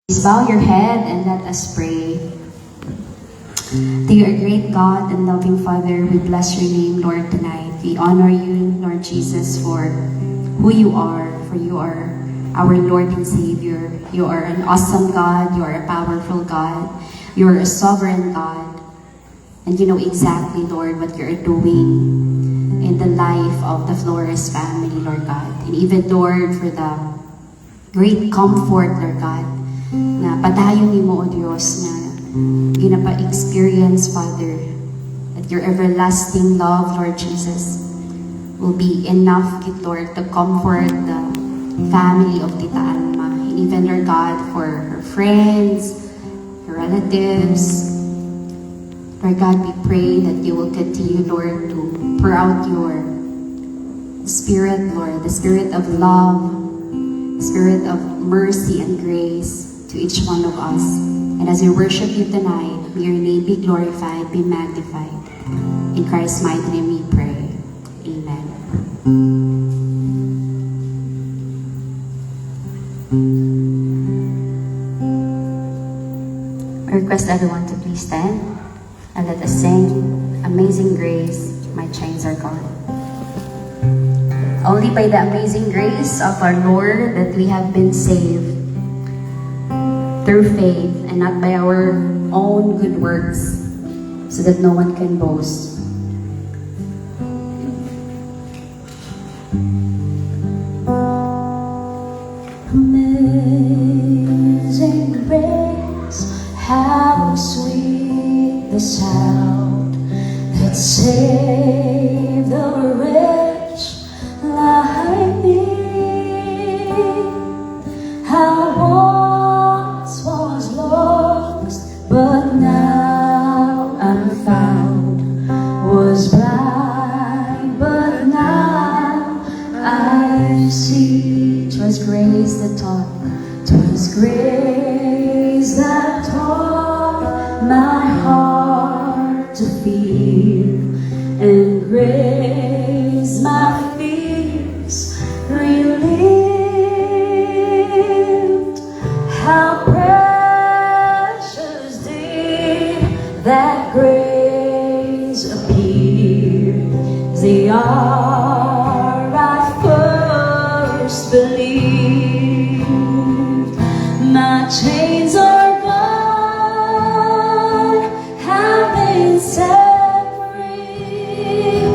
Please bow your head and let us pray. Dear great God and loving Father, we bless your name, Lord, tonight. We honor you, Lord Jesus, for who you are, for you are our Lord and Savior. You are an awesome God. You are a powerful God. You are a sovereign God. And you know exactly, Lord, what you're doing in the life of the Flores family, Lord God. And even, Lord, for the great comfort, Lord God, na padayon ni mo, O Diyos, na ginapa-experience, Father, that your everlasting love, Lord Jesus, will be enough, Lord, to comfort the family of Tita Alma. And even, Lord God, for her friends, her relatives. Lord God, we pray that you will continue, Lord, to pour out your Spirit, Lord, the Spirit of love, the Spirit of mercy and grace to each one of us. And as we worship you tonight, may your name be glorified, be magnified. In Christ's mighty name we pray. Amen. I request everyone to please stand and let us sing Amazing Grace, My Chains Are Gone. Only by the amazing grace of our Lord that we have been saved through faith and not by our own good works, so that no one can boast. Amazing grace, how sweet the sound that saved a wretch like me. I once was lost, but now I'm found. Was blind, but now I see. 'Twas grace that taught, 'twas grace that taught my heart to fear, and grace my fears relieved. How precious did that grace appear the hour I first believed. My chains are gone, have been set free.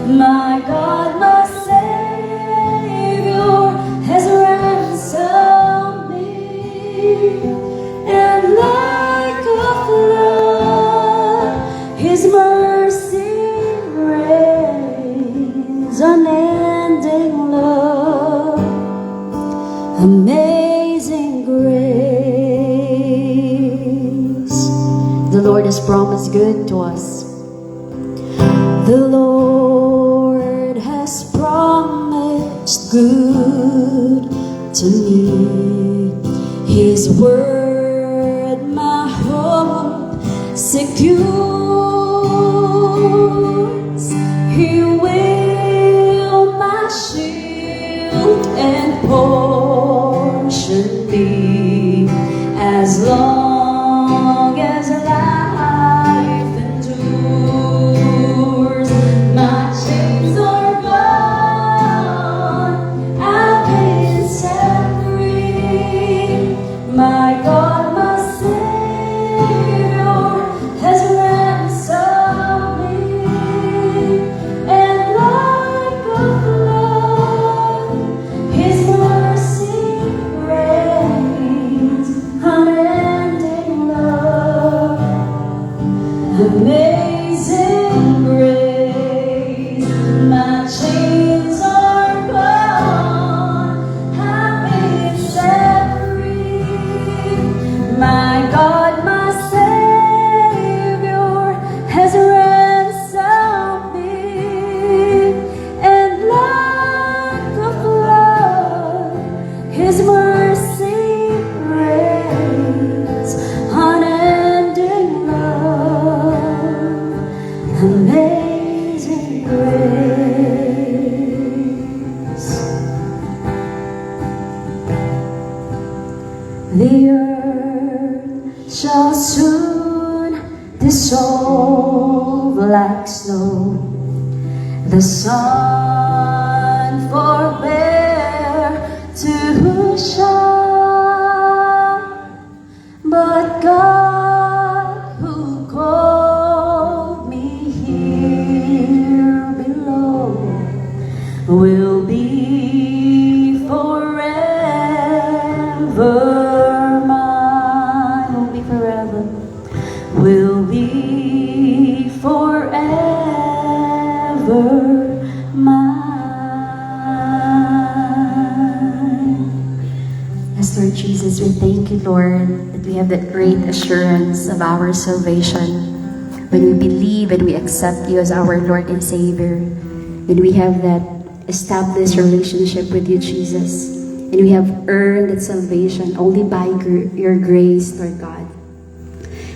My God, my Savior, has ransomed me. And like a flood, His mercy reigns, unending love, amazing grace. The Lord has promised good to us. The Lord has promised good to me. His word my hope secures. He will my shield and portion be, as long as life endures. My chains are gone, I've been set free. My God, my Savior, has ransomed me. And like a flood, His mercy reigns, unending love, amazing grace. My chains are gone, have been set free. shall soon dissolve like snow. The sun forbear to shine, but God who called me here below will be forever mine, will be forever, will be forever mine. Yes, Lord Jesus, we thank you, Lord, that we have that great assurance of our salvation when we believe and we accept you as our Lord and Savior. When we have that established relationship with you, Jesus, and we have earned that salvation only by your grace, Lord God.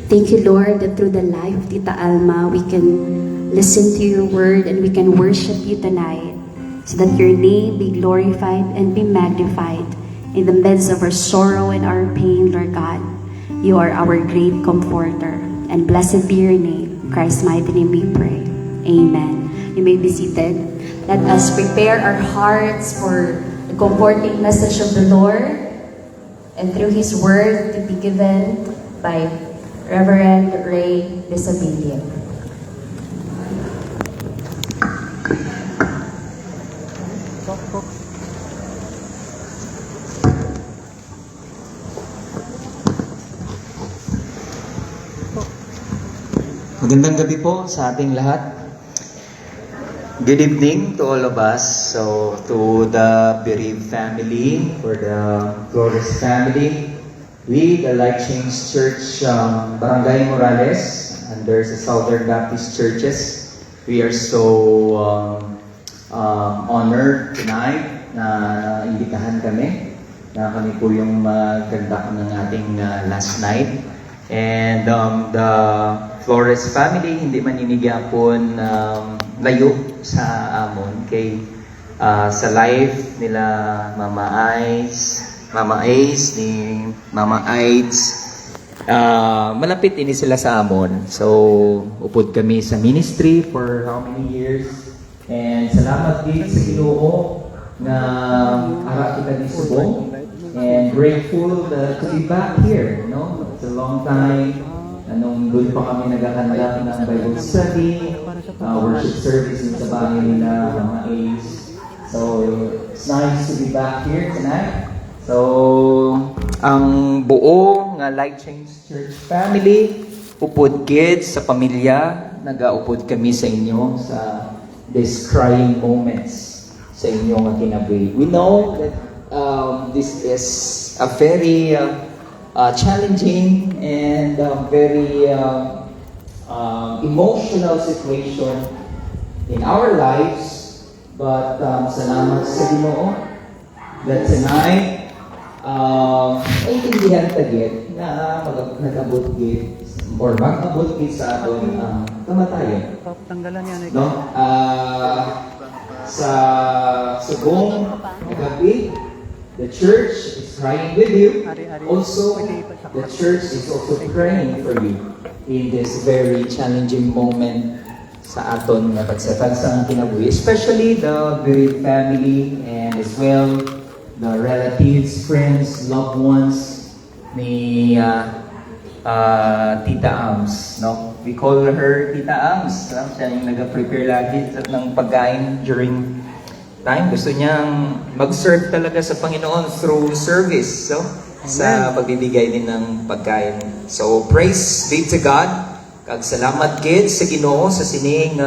Thank you, Lord, that through the life of Tita Alma, we can listen to your word and we can worship you tonight so that your name be glorified and be magnified in the midst of our sorrow and our pain, Lord God. You are our great comforter, and blessed be your name. In Christ's mighty name we pray. Amen. You may be seated. Let us prepare our hearts for the comforting message of the Lord and through His word to be given by Reverend Ray Desabilia. Magandang gabi po sa ating lahat. Good evening to all of us. So, to the bereaved family, for the Flores family, we, the Life Change Church, Barangay Morales, under the Southern Baptist Churches, we are so honored tonight na imbitahan kami, na kami po yung maganda ng ating last night. And the Flores family, hindi maninigyan po layo sa amon kay sa life nila Mama Ace ni Mama Aids, malapit ini sila sa amon. So upod kami sa ministry for how many years, and salamat din sa Ginoo na ara kita ni subong, and grateful to be back here, no? It's a long time. Nung doon pa kami nagkakanda ng Bible study, worship service sa bahay nila, Mama Ace. So, it's nice to be back here tonight. So, ang buo nga Life Change Church family, upod kids sa pamilya, nagaupod kami sa inyo sa these crying moments sa inyo nga kinabuhi. We know that this is a very challenging and very emotional situation in our lives, but salamat sa Ginoo that tonight intindihan tagit na nag-abot gid or mag-abot gid sa aton kamatayon, no? Sa subong gabi, the church is crying with you. Also, the church is also praying for you in this very challenging moment sa aton nga pagsatag sa kinabuhi, especially the bereaved family and as well the relatives, friends, loved ones ni Tita Ams, no? We call her Tita Ams. Siya yung nag-prepare lagi ng pagkain during time. Gusto niyang mag-serve talaga sa Panginoon through service, so sa pagbibigay din ng pagkain. So praise be to God. Kag salamat gid sa Ginoo sa sining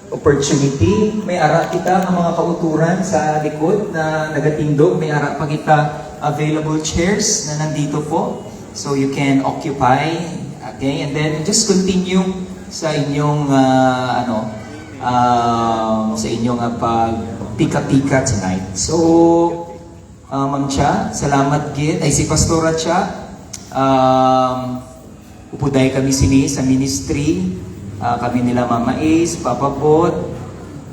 opportunity. May ara kita ng mga kauturan sa likod na nagatindog. May ara pa kita available chairs na nandito po, so you can occupy, okay, and then just continue sa inyong sa inyong pika-pika tonight. So, Ma'am Cha, salamat gid. Ay, si Pastora Cha, upuday kami sini sa ministry. Kami nila Mama Ace, Papa Bot,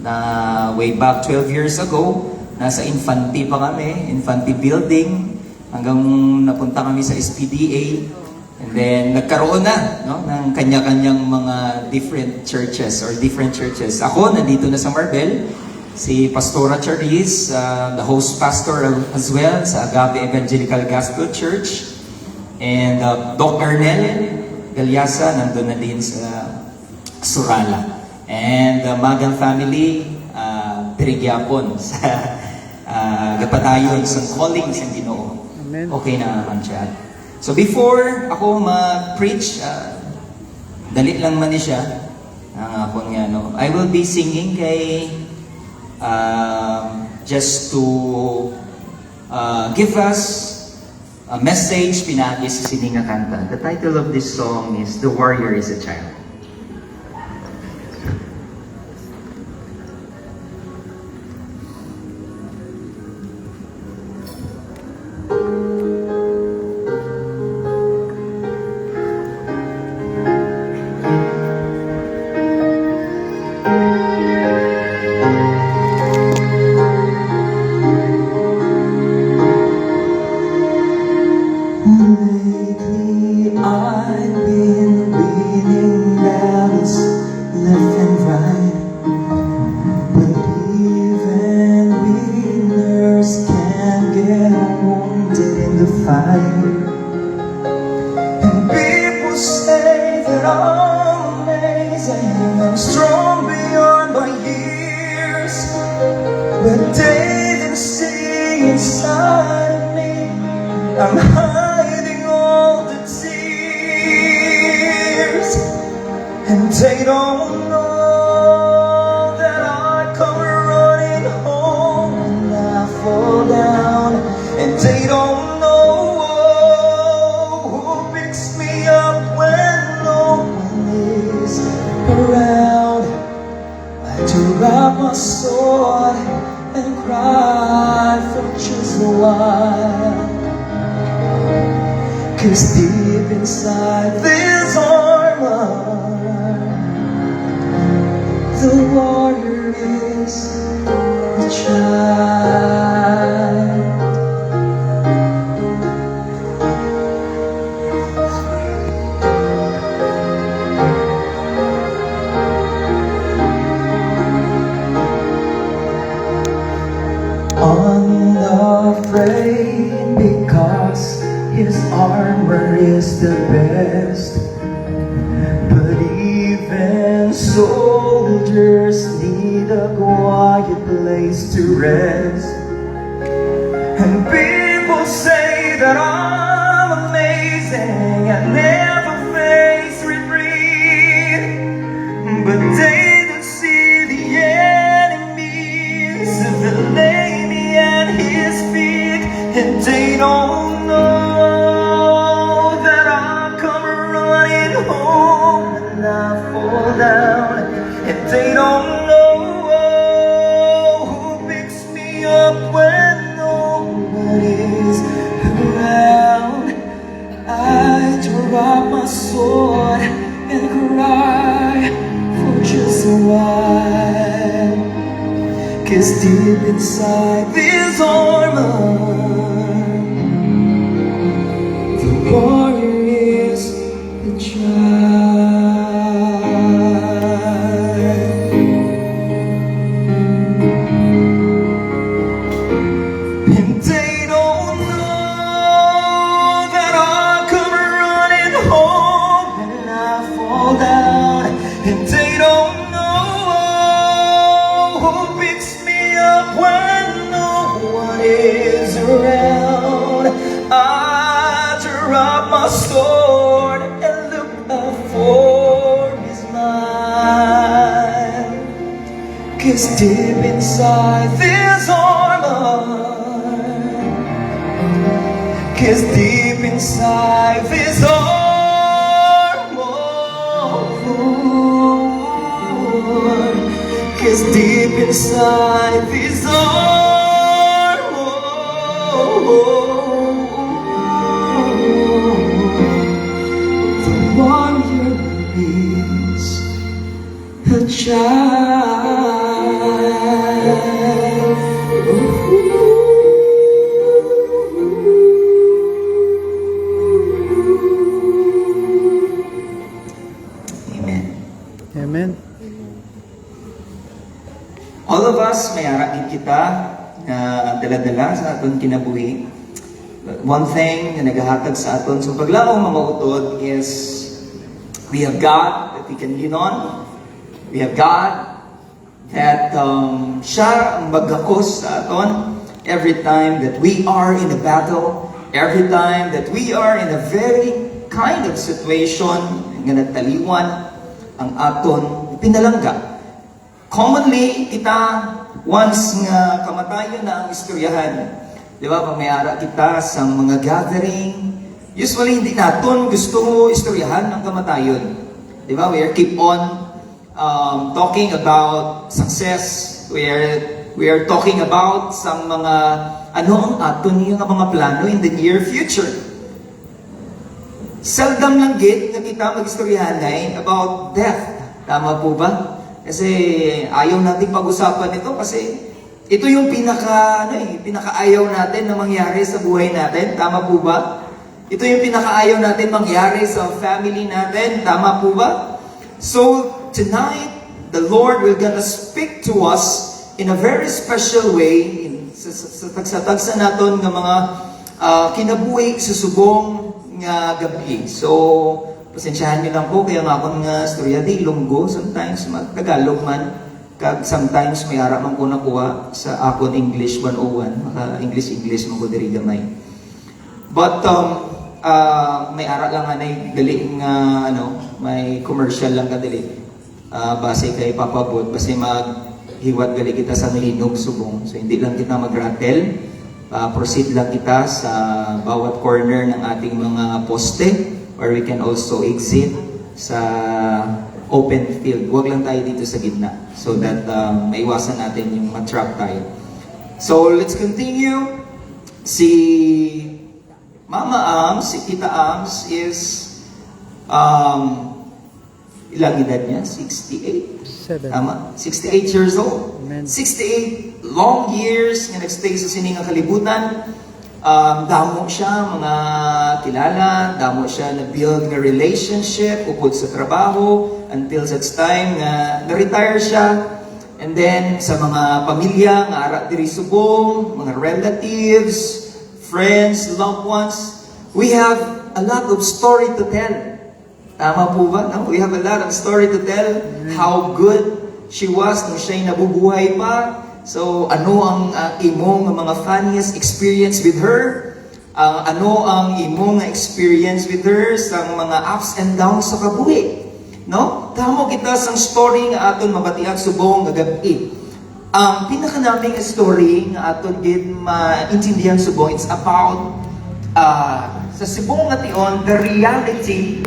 na way back 12 years ago, nasa Infante pa kami, Infante Building, hanggang napunta kami sa SPDA. And then, nagkaroon na no, ng kanya-kanyang mga different churches. Ako, nandito na sa Marbel. Si Pastora Charisse, the host pastor as well sa Agape Evangelical Gospel Church. And Doc Ernel Galyasa, nandun na din sa Surala. And Magang family, Dirigyapon sa Gapatayon, sa calling sa Ginoo. Okay na naman siya. So before ako ma-preach, dalit lang man siya. Ang nga, no? I will be singing kay just to give us a message pinagi sa sininga kanta. The title of this song is The Warrior is a Child. Lately I've been winning battles left and right, but even winners can get wounded in the fight. And people say that I'm amazing, I'm strong beyond my years, but they didn't see inside of me I'm hiding all the tears, and they don't know that I come running home and I fall down, and they don't know who picks me up when no one is around. I drop my sword and cry for just a while. 'Cause deep inside this armor, the warrior is a child. Unafraid because his armor is the best, but even soldiers need a quiet place to rest. And people say that I'm amazing, I never face retreat, but they don't see the enemies that lay me at his feet, and they don't know I fall down, and they don't know who picks me up when nobody's around. I drop my sword and cry for just a while, 'cause deep inside this armor, the warrior is the child. Sword and look out for his mind, 'cause deep inside this armor, 'cause deep inside this armor, 'cause deep inside this armor, warrior is a child. kita na dala-dala sa aton kinabuhi. But one thing na nagahatag sa aton sa paglaong mga utod is we have God that we can lean on. We have God that siya ang magakos sa aton every time that we are in a battle, every time that we are in a very kind of situation nga nagtaliwan ang aton pinalangga. Commonly, kita once nga kamatayon na ang istoryahan, di ba, pamayara kita sa mga gathering, usually hindi naton gusto istoryahan ang kamatayon. Di ba, we keep on talking about success, we are talking about sa mga ano ang aton yung mga plano in the near future. Seldom lang git na kita mag-istoryahan about death. Tama po ba? Kasi ayaw natin pag-usapan ito kasi ito yung pinakaayaw natin na mangyari sa buhay natin. Tama po ba? Ito yung pinakaayaw natin mangyari sa family natin. Tama po ba? So, tonight, the Lord will gonna speak to us in a very special way sa tagsa-tagsa naton ng mga kinabuhi sa subong nga gabi. So, pasensyahan niyo lang po, kaya nga akong storya di Ilonggo, sometimes Tagalog man, kag sometimes may ara man ko nakuha sa akon English 101, maka English mo ko diri gamay. But may ara lang anay dali nga may commercial lang ka dali. Base kay papabot, base maghiwat gali kita sa nalinog subong. So hindi lang kita mag-rattle. Proceed lang kita sa bawat corner ng ating mga poste, or we can also exit sa open field. Huwag lang tayo dito sa gitna so that maiwasan natin yung matrap tayo. So let's continue. Si Mama Ams, si Tita Ams is ilang edad niya? 68? Tama? 68 years old. Amen. 68 long years nga nagstay sa siningang kalibutan. Damo siya mga kilala, damo siya na-build nga relationship upod sa trabaho until such time nga na-retire siya. And then sa mga pamilya nga ara diri subong, mga relatives, friends, loved ones, we have a lot of story to tell. Tama po ba? No? We have a lot of story to tell how good she was nung siya'y nabubuhay pa. So, ano ang imong mga funniest experience with her? Ano ang imong experience with her sa mga ups and downs sa kabuhi? No? Tamo kita sang story nga aton mabatian subong nga gabi. Ang pinakanaming story nga aton gid maintindihan subong, it's about sa subong nga tion, the reality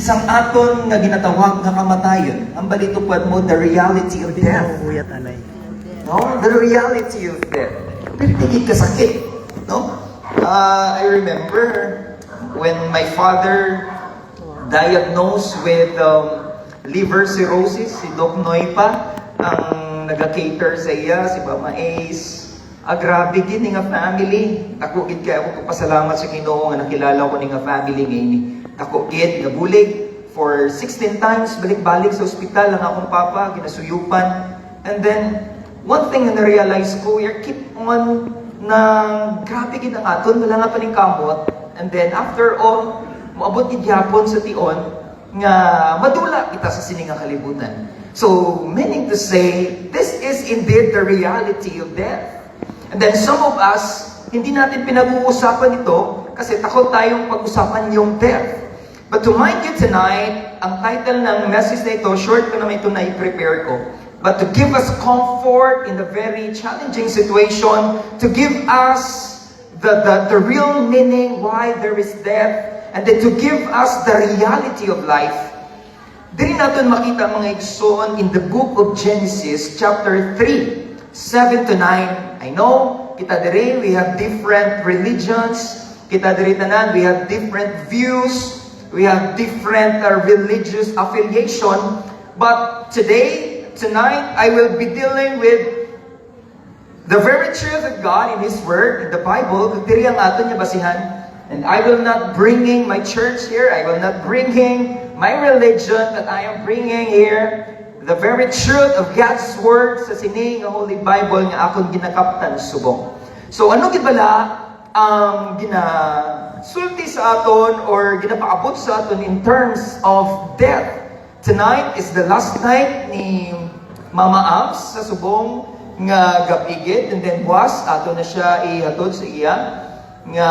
sang aton nga ginatawag nga kamatayon. Ang balitupad mo, the reality of death. No? The reality of death. Pero hindi kasakit. No? I remember when my father diagnosed with liver cirrhosis, si Doc Noy pa, ang nag-cater sa iya, si Mama Ace. Grabe gini nga family. Ako gid kay ako pasalamat sa Ginoo nga nakilala ko ni nga family ngayon. Ako gid nga bulig for 16 times balik-balik sa ospital ang akong papa ginasuyupan. And then one thing na na-realize ko, we keep on na grabe gid ang aton, wala nga pa ning kamot. And then after all, moabot gid gyapon sa tion nga madula kita sa siningang kalibutan. So, meaning to say, this is indeed the reality of death. And then some of us, hindi natin pinag-uusapan ito kasi takot tayong pag-usapan yung death. But to mind you tonight, ang title ng message na ito, short ko naman ito na i-prepare ko, but to give us comfort in the very challenging situation, to give us the real meaning why there is death, and then to give us the reality of life. Diri natin makita mga igsoon in the book of Genesis, chapter 3, 7 to 9. I know, kita diri, we have different religions, kita diri tanan, we have different views, we have different religious affiliation, but tonight, I will be dealing with the very truth of God in His Word, in the Bible. Diri ang aton niya basihan. And I will not bringing my church here. I will not bringing my religion that I am bringing here. the very truth of God's Word sa sining nga Holy Bible nga akong ginakaptan subong. So ano gibala ang ginasulti sa aton or ginapaabot sa aton in terms of death? Tonight is the last night ni Mama Abs sa subong nga gapigit, and then was ato na siya ihatod sa iya nga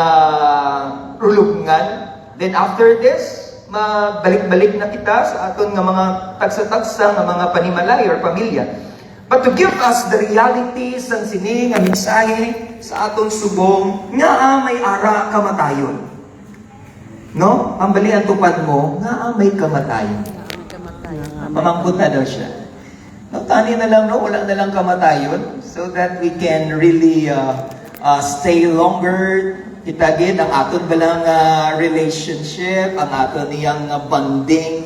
rulungan. Then after this, magbalik-balik na kita sa aton nga mga tagsa-tagsa nga mga panimalay or pamilya. But to give us the realities ang sining nga mensahe sa aton subong nga may ara kamatayon. No? Pambali ang tupad mo, nga may kamatayon. Pamangkot na daw siya. No, tani na lang, no? Wala na lang kamatayon so that we can really stay longer. Itagid ang aton balang relationship, ang aton niyang bonding,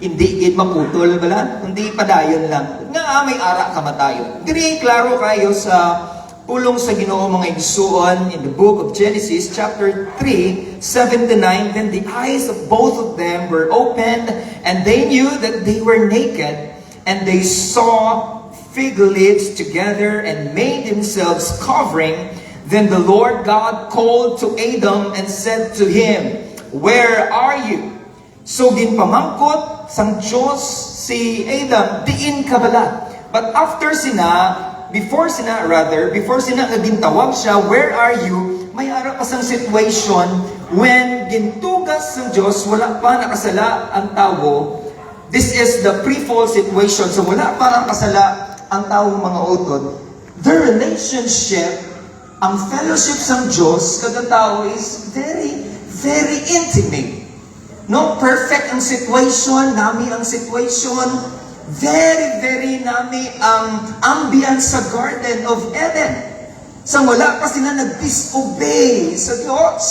hindi gid maputol bala, kundi padayon lang. Nga may ara kamatayon. Diri klaro kayo sa pulong sa Ginoo mga igsuon in the book of Genesis chapter 3, 7 to 9. Then the eyes of both of them were opened, and they knew that they were naked, and they saw fig leaves together and made themselves covering. Then the Lord God called to Adam and said to him, "Where are you?" So ginpamangkot sang Diyos si Adam, diin ka bala. But before sina gintawag siya, "Where are you?" May ara pa sang situation when gintugas sang Diyos, wala pa nakasala ang tao. This is the pre-fall situation. So wala pa nakasala ang tao mga utod. The relationship, ang fellowship sang Diyos kada tao is very, very intimate. No, perfect ang situation, nami ang situation, very, very nami ang ambience sa Garden of Eden. Sa wala pa sila nag-disobey sa Diyos.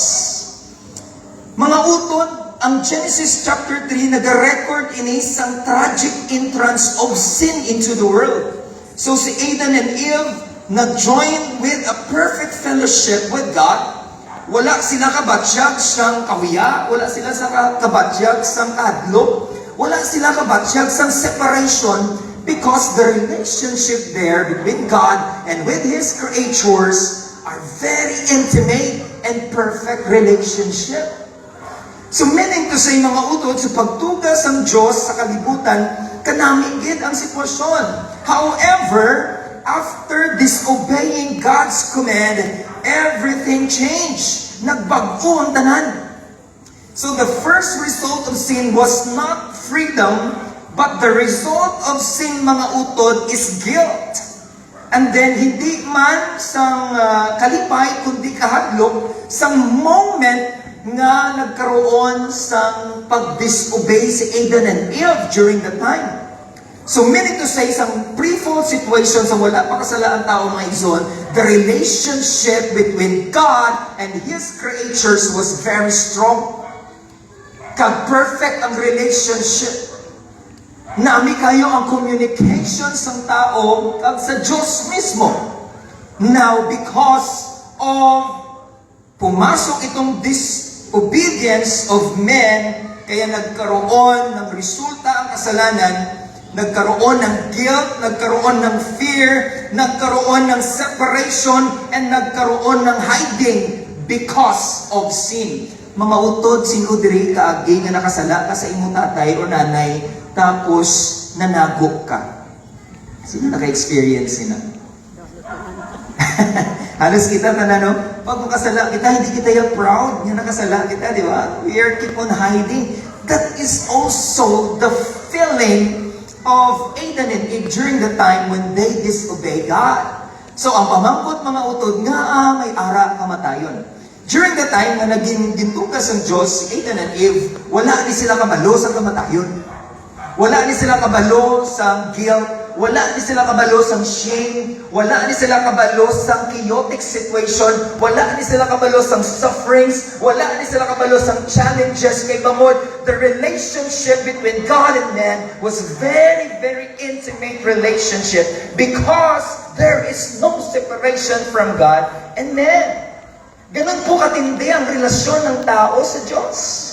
Mga utod, ang Genesis chapter 3 nag-record in isang tragic entrance of sin into the world. So si Adam and Eve nag-join with a perfect fellowship with God. Wala sila kabatyag sang kawiya, wala sila kabatyag sang kadlok, wala sila kabatyag sang separation, because the relationship there between God and with His creatures are very intimate and perfect relationship. So meaning to say mga utod, sa pagtugas ang Diyos sa kalibutan, kanamigid ang sitwasyon. However, after disobeying God's command, everything changed. Nagbago ang tanan. So the first result of sin was not freedom, but the result of sin, mga utod, is guilt. And then, hindi man sang kalipay, kundi kahadlok, sang moment nga nagkaroon sang pag-disobey si Adam and Eve during the time. So meaning to say, isang pre-fall situation sa wala pa kasala ang tao mga igsoon, the relationship between God and His creatures was very strong. Kag-perfect ang relationship. Nami kayo ang communication sa tao kag sa Diyos mismo. Now, because of pumasok itong disobedience of men, kaya nagkaroon ng resulta ang kasalanan, nagkaroon ng guilt, nagkaroon ng fear, nagkaroon ng separation, and nagkaroon ng hiding because of sin. Mga utod, sino diri kaagi nga nakasala ka sa imong tatay o nanay, tapos nanago ka? Sino naka-experience nila? Halos kita na no? Pag makasala kita, hindi kita yung proud nga nakasala kita, di ba? We are keep on hiding. That is also the feeling of Adam and Eve during the time when they disobey God. So ang pamangkot mga utod nga may ara kamatayon. During the time na naging gintugas ang Diyos si Adam and Eve, wala ni sila kabalo sa kamatayon. Wala ni sila kabalo sa guilt. Wala ni sila kabalo sa shame. Wala ni sila kabalo sa chaotic situation. Wala ni sila kabalo sa sufferings. Wala ni sila kabalo sa challenges. Kay bamod, the relationship between God and man was very, very intimate relationship because there is no separation from God and man. Ganun po katindi ang relasyon ng tao sa Diyos.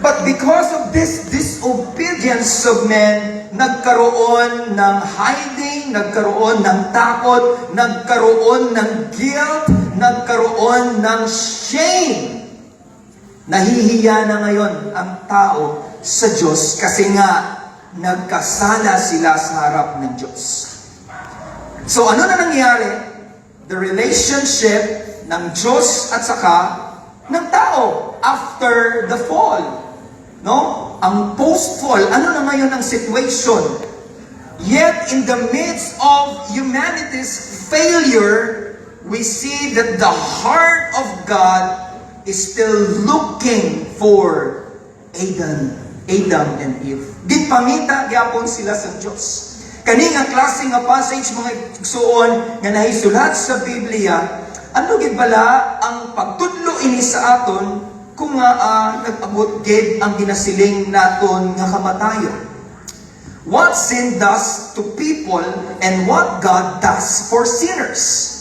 But because of this disobedience of men, nagkaroon ng hiding, nagkaroon ng takot, nagkaroon ng guilt, nagkaroon ng shame. Nahihiya na ngayon ang tao sa Diyos kasi nga nagkasala sila sa harap ng Diyos. So ano na nangyari? The relationship ng Diyos at saka ng tao after the fall. No? Ang post-fall, ano na ngayon ang situation? Yet in the midst of humanity's failure, we see that the heart of God is still looking for Adam and Eve. Ginpangita gyapon sila sa Diyos. Kani nga klase nga passage mga igsuon nga nahisulat sa Biblia, ano gid bala ang pagtudlo ini sa aton kung nga nag-abot gid ang ginasiling naton nga kamatayon. What sin does to people and what God does for sinners.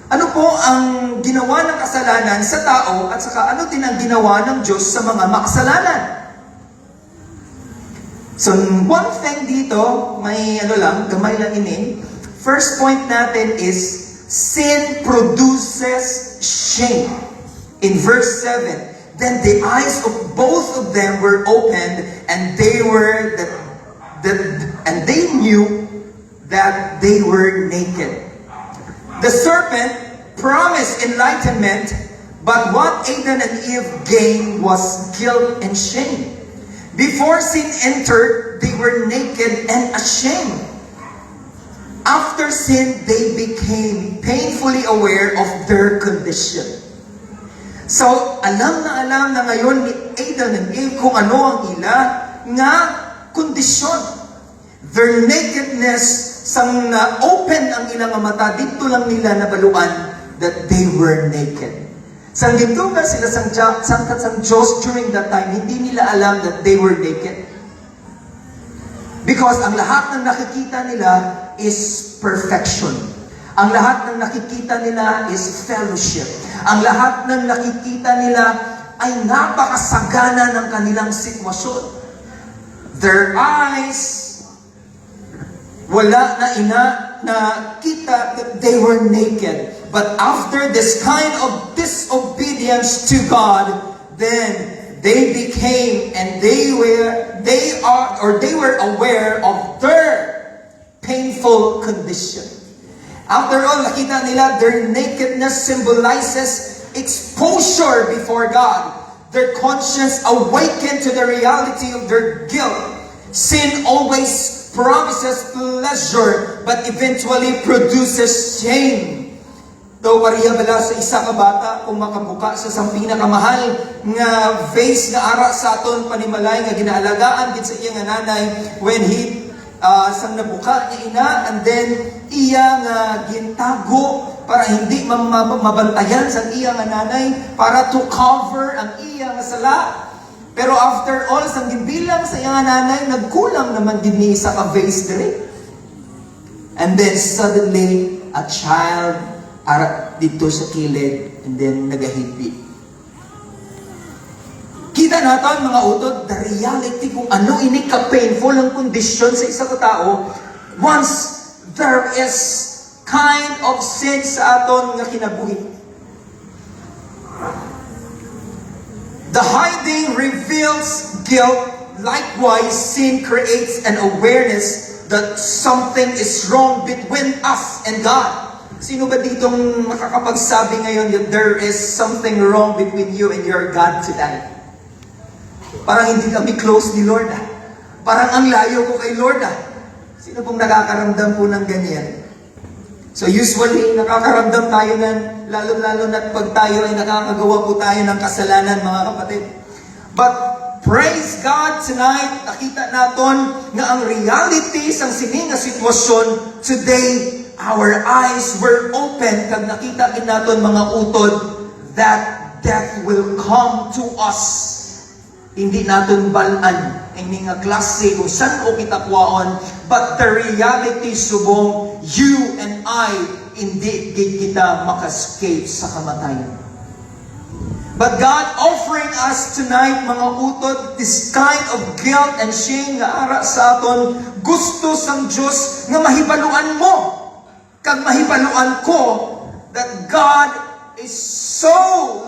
Ano po ang ginawa ng kasalanan sa tao at saka ano din ang ginawa ng Diyos sa mga makasalanan? So, one thing dito, may gamay lang ini. First point natin is, sin produces shame. In verse 7, then the eyes of both of them were opened, and they knew that they were naked. The serpent promised enlightenment, but what Adam and Eve gained was guilt and shame. Before sin entered, they were naked and ashamed. After sin, they became painfully aware of their condition. So, alam na ngayon ni Adam and Eve kung ano ang ila nga kondisyon. Their nakedness, sang na-open ang ilang mata, dito lang nila nabaluan that they were naked. Sang dito ka sila sang Diyos during that time, hindi nila alam that they were naked. Because ang lahat ng nakikita nila is perfection. Ang lahat ng nakikita nila is fellowship. Ang lahat ng nakikita nila ay napakasagana ng kanilang sitwasyon. Their eyes wala na kita that they were naked. But after this kind of disobedience to God, then they became and they were aware of their painful condition. After all, nakita nila their nakedness symbolizes exposure before God. Their conscience awakened to the reality of their guilt. Sin always promises pleasure, but eventually produces shame. Daw pariya bala sa isa ka bata kung makabuka sa sang pinakamahal nga vase nga ara sa aton panimalay nga ginaalagaan gid sa iya nga nanay when he sang nabuka niya ina, and then iya nga gintago para hindi mabantayan sa iya nga nanay, para to cover ang iya nga sala. Pero after all, sang ginbilang sa iya nga nanay, nagkulang naman din ni isa ka vase diri. And then suddenly, a child dito sa kilid, and then nagahibi. Kita natin mga utod, the reality kung ano ini ka-painful ang kondisyon sa isa ka tao, once there is kind of sin sa aton nga kinabuhi. The hiding reveals guilt. Likewise, sin creates an awareness that something is wrong between us and God. Sino ba ditong makakapagsabi ngayon that there is something wrong between you and your God today? Parang hindi kami close ni Lord ah. Parang ang layo ko kay Lord ah. Sino pong nakakaramdam po ng ganyan? So usually, nakakaramdam tayo ng, lalo-lalo na pag tayo ay nakakagawa po tayo ng kasalanan, mga kapatid. But praise God tonight, nakita natin na ang reality sang sining nga sitwasyon today, our eyes were open kag nakita gid naton mga utod that death will come to us. Hindi naton balan ini nga klase kung saan o kita kuwaon, but the reality subong you and I hindi gid kita makascape sa kamatayon. But God offering us tonight, mga utod, this kind of guilt and shame nga ara sa aton, gusto sang Diyos nga mahibaluan mo, kag mahibaluan ko, that God is so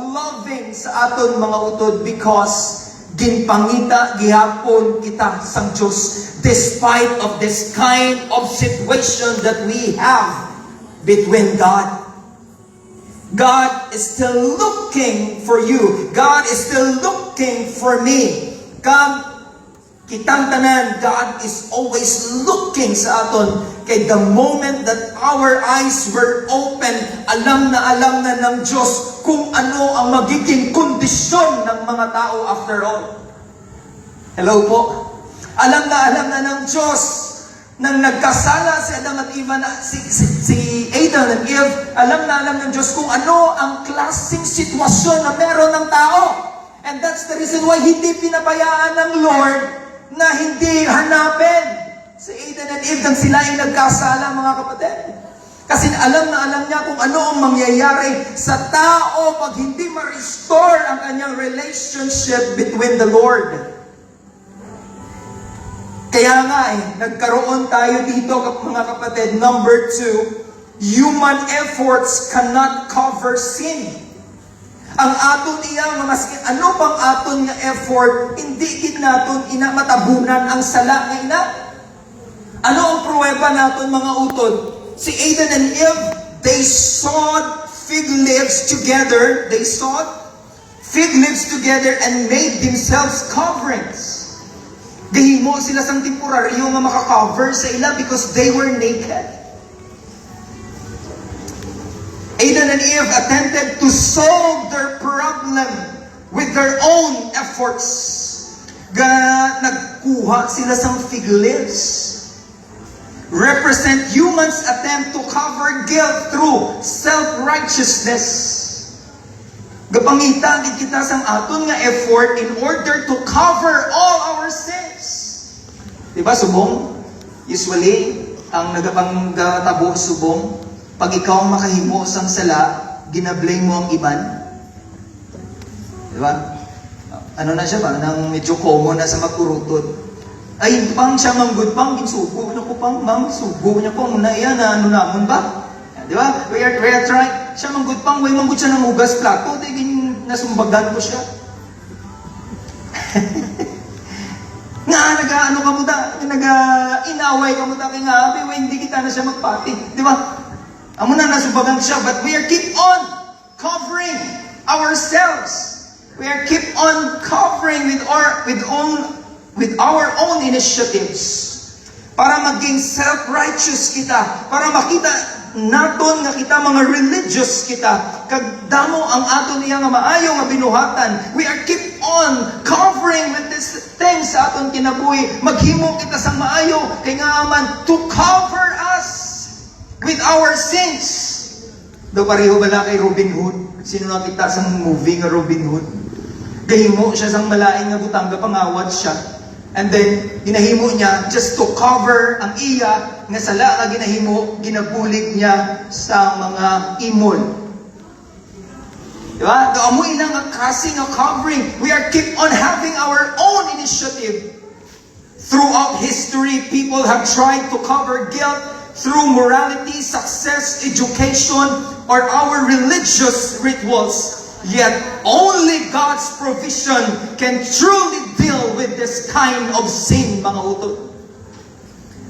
loving sa aton mga utod because ginpangita gihapon kita sang Diyos despite of this kind of situation that we have between God. God is still looking for you. God is still looking for me. Kag kitang tanan, God is always looking sa aton. Kay the moment that our eyes were open, alam na ng Diyos kung ano ang magiging kondisyon ng mga tao after all. Hello po? Alam na ng Diyos nang nagkasala si Adam at Eva, si Adam and Eve, alam ng Diyos kung ano ang klaseng sitwasyon na meron ng tao. And that's the reason why hindi pinabayaan ng Lord na hindi hanapin si Adam and Eve nang sila ay nagkasala, mga kapatid. Kasi alam niya kung ano ang mangyayari sa tao pag hindi ma-restore ang kanyang relationship between the Lord. Kaya nga nagkaroon tayo dito mga kapatid, number 2, human efforts cannot cover sin. Ang aton iyang maski ano pang aton nga effort, hindi gid naton matabunan ang sala nga ina. Ano ang pruweba naton mga utod? Si Adam and Eve, they sawed fig leaves together. They sawed fig leaves together and made themselves coverings. Gihimo sila sang temporaryo nga makakover sa ila because they were naked. Adam and Eve attempted to solve their problem with their own efforts. Nagkuha sila sang fig leaves. Represent humans' attempt to cover guilt through self-righteousness. Gapangita gid kita sang aton nga effort in order to cover all our sins. Diba subong? Usually, ang nagapanggatabo subong, pag ikaw makahimo sang sala, ginablame mo ang iban. Diba? Ano na siya ba? Nang medyo common na sa magkurutod. Ay, pang siya manggod pang, ginsugo na ko pang, mang, sugo niya po, muna iyan na ano namon ba? Diba? We are trying, siya manggod pang, way manggod siya ng hugas plato, tigin nasumbagan ko siya. Nga, nag-ano ka mo da, nag-inaway ka mo da, kaya nga, hindi kita na siya magpati. Di ba? Amo na nasubagan siya, but we are keep on covering ourselves. We are keep on covering with our own initiatives. Para maging self-righteous kita, para makita naton nga kita mga religious kita, kagdamo ang aton iya nga maayo nga binuhatan. We are keep on covering with these things sa aton kinabuhi. Maghimo kita sang maayo kay nga man to cover us with our sins. Do pareho bala kay Robin Hood? Sino nakita sang movie nga Robin Hood? Gahimo siya sang malaing nga butang, pangawat siya. And then, ginahimo niya just to cover ang iya nga sala nga ginahimo, ginabulig niya sa mga imol. Diba? Amoy lang ang kasing ang covering. We are keep on having our own initiative. Throughout history, people have tried to cover guilt through morality, success, education, or our religious rituals. Yet only God's provision can truly deal with this kind of sin, mga utod.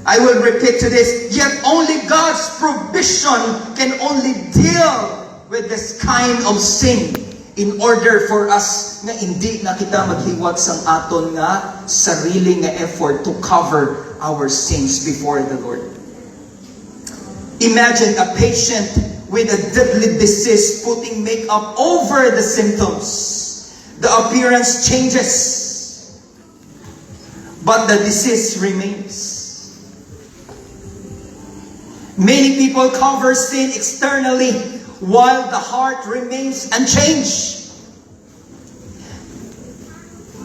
I will repeat to this. Yet only God's provision can only deal with this kind of sin in order for us nga hindi na kita maghiwag sang aton nga sarili nga effort to cover our sins before the Lord. Imagine a patient with a deadly disease putting makeup over the symptoms. The appearance changes, but the disease remains. Many people cover sin externally while the heart remains unchanged.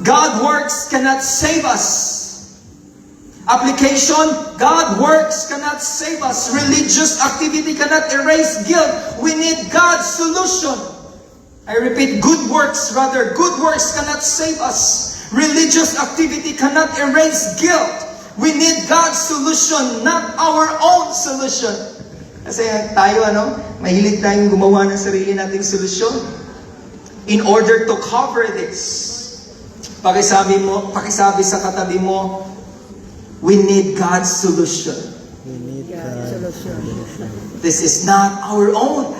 God works cannot save us. Application, God works cannot save us. Religious activity cannot erase guilt. We need God's solution. I repeat, good works rather. Good works cannot save us. Religious activity cannot erase guilt. We need God's solution, not our own solution. Kasi tayo, mahilig tayong gumawa ng sarili nating solusyon. In order to cover this, pakisabi sa katabi mo, we need God's solution. This is not our own.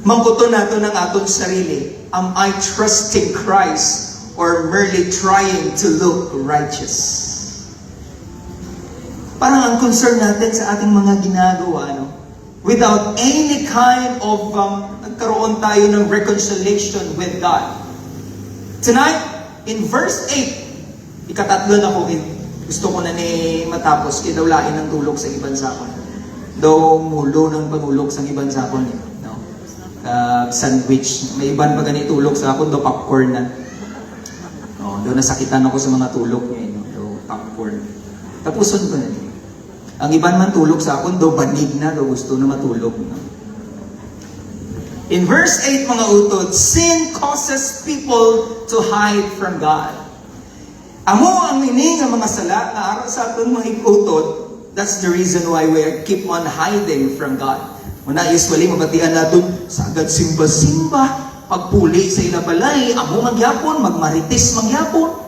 Mangkuto nato ng aton sarili. Am I trusting Christ or merely trying to look righteous? Parang ang concern natin sa ating mga ginagawa, without any kind of nagkaroon tayo ng reconciliation with God. Tonight, in verse 8, ikatatlo na ko, gusto ko na ni matapos, kaya daw lain ng tulog sa ibang sakon. Daw mulo ng pangulog sa ibang sakon. Sandwich. May iban pa ganit tulog sa akon, daw popcorn na. Daw nasakitan ako sa mga tulog niya. Daw popcorn. Tapuson ko na. Ang iban man tulog sa akon, daw banig na, daw gusto na matulog. In verse 8, mga utod, sin causes people to hide from God. Amo ang meaning ng mga sala na aral sa aton mga utod, that's the reason why we keep on hiding from God. Una, usually, mabatian natin, sagad simba-simba, pagpuli sa ilabalay, amo magyapon, magmarites magyapon.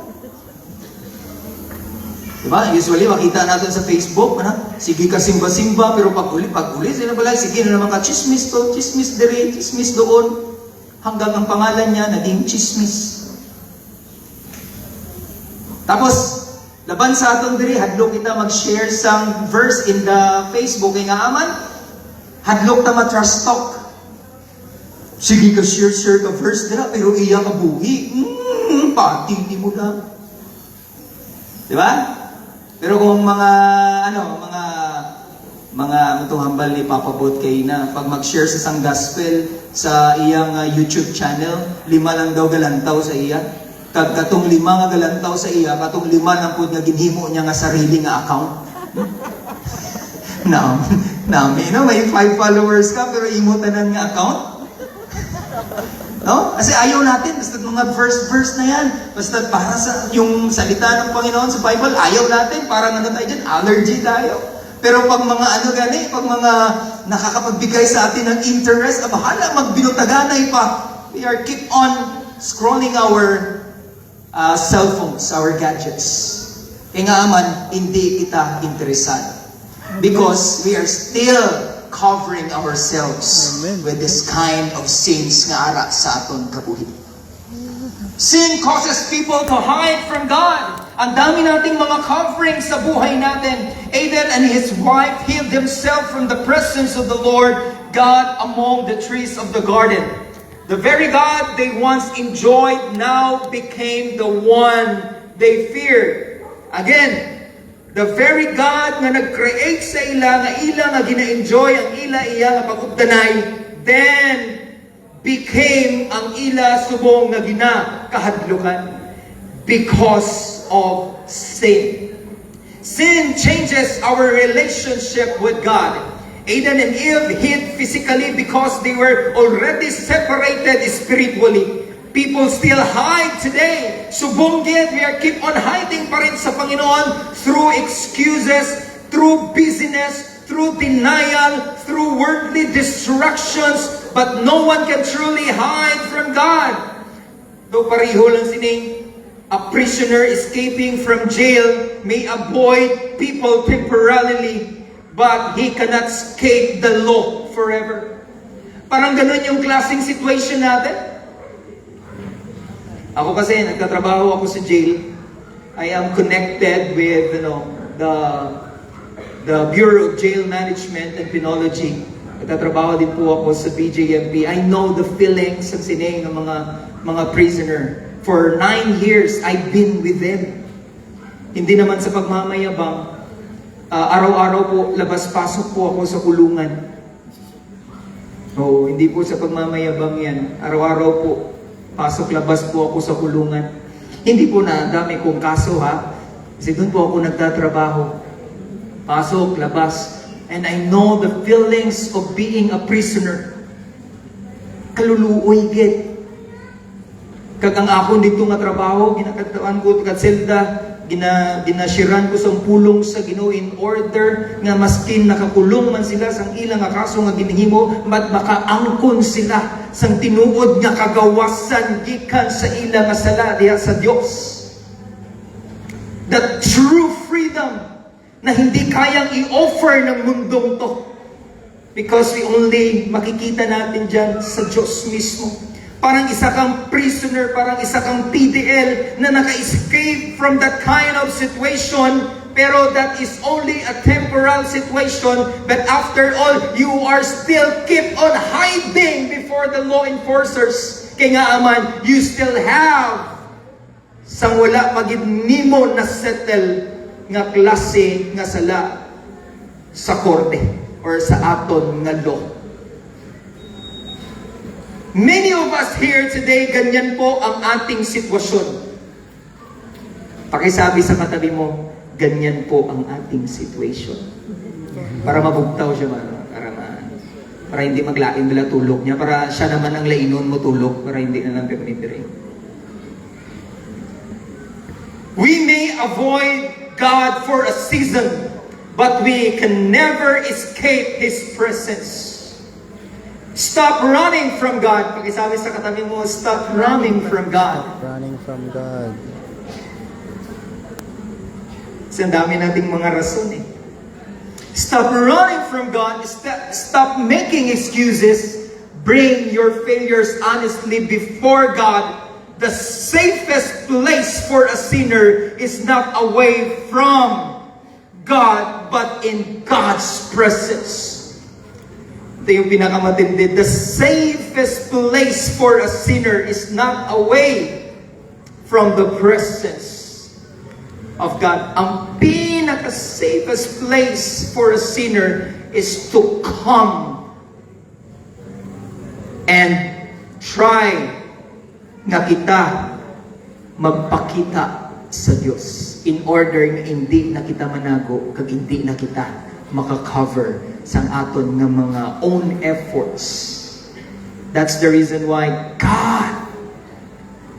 Diba? Usually, makita natin sa Facebook, sige ka simba-simba, pero pag-uli sa ilabalay, sige na naman ka, chismis to, chismis dere, chismis doon. Hanggang ang pangalan niya, naging chismis. Tapos, laban sa aton diri, hadlok kita mag-share sang verse in the Facebook, kaya nga aman, hadlok ta ma-trust talk. Sige ka share ka verse dira, pero iya ka buhi. Pati mo lang. Diba? Pero kung mga itong hambal ni Papa Bot kay na, pag mag-share sa isang gospel sa iyang YouTube channel, 5 lang daw galantaw sa iya. Katong 5 nga galantaw sa iya, katong 5 lang po nga ginhimo niya nga sarili nga account. May 5 followers ka, pero imo tanan nga account. No? Kasi ayaw natin, basta mga verse na yan. Basta para sa yung salita ng Panginoon sa Bible, ayaw natin. Parang tayo dyan, allergy tayo. Pero pag mga pag mga nakakapagbigay sa atin ng interest, bahala, magbinutaganay pa. We are keep on scrolling our cell phones, our gadgets. Kaya nga man, hindi kita interesado. Because we are still covering ourselves with this kind of sins nga ara sa aton kabuhi. Sin causes people to hide from God. Ang dami nating mga coverings sa buhay natin. Adam and his wife hid themselves from the presence of the Lord God among the trees of the garden. The very God they once enjoyed now became the one they feared. Again, the very God na nag-create sa ila, nga gina-enjoy ang iya nga pag-ubdanay, then became ang ila subong nga ginakahadlukan because of sin. Sin changes our relationship with God. Adam and Eve hid physically because they were already separated spiritually. People still hide today. Subunggit, we are keep on hiding pa rin sa Panginoon through excuses, through busyness, through denial, through worldly distractions. But no one can truly hide from God. Though pareho lang sining, a prisoner escaping from jail may avoid people temporarily, but he cannot escape the law forever. Parang ganun yung klaseng situation natin. Ako kasi, nagtatrabaho ako sa jail. I am connected with the Bureau of Jail Management and Penology. Nagtatrabaho din po ako sa BJMP. I know the feelings ng sining ng mga prisoner. For 9 years, I've been with them. Hindi naman sa pagmamayabang. Araw-araw po, labas-pasok po ako sa kulungan. Hindi po sa pagmamayabang yan. Araw-araw po, pasok-labas po ako sa kulungan. Hindi po na dami kong kaso kasi doon po ako nagtatrabaho. Pasok, labas. And I know the feelings of being a prisoner. kaluluoy gid. Kag ang akon dito nga trabaho, ginakadtaan ko kag selda, ginashiran ko sa pulong sa Ginoo in order nga maskin nakakulong man sila sang ilang nga kaso nga ginhimo, makaangkon sila sang tinuod nga kagawasan gikan sa ilang nga sala diha sa Dios. The true freedom na hindi kayang i-offer ng mundong to. Because we only makikita natin dyan sa Diyos mismo. Parang isa kang prisoner, parang isa kang PDL na naka-escape from that kind of situation, pero that is only a temporal situation, but after all, you are still keep on hiding before the law enforcers. Kaya nga aman, you still have sang wala magid nimo na settle nga klase nga sala sa korte or sa aton nga law. Many of us here today, ganyan po ang ating sitwasyon. Pakisabi sa katabi mo, ganyan po ang ating situation. Para mabugtaw siya, para hindi maglain nila tulog niya, para siya naman ang lainon mo tulog, para hindi na lang permitire. We may avoid God for a season, but we can never escape His presence. Stop running from God. Pakisabi sa katabi mo, stop running from God. Running from God. Kasi ang dami nating mga rason eh. Stop running from God. Stop making excuses. Bring your failures honestly before God. The safest place for a sinner is not away from God, but in God's presence. Ito yung pinakamatindi. The safest place for a sinner is not away from the presence of God. Ang pinaka-safest place for a sinner is to come and try nga kita magpakita sa Diyos in order nga hindi na kita manago kag hindi na kita makakover sa aton ng mga own efforts. That's the reason why God,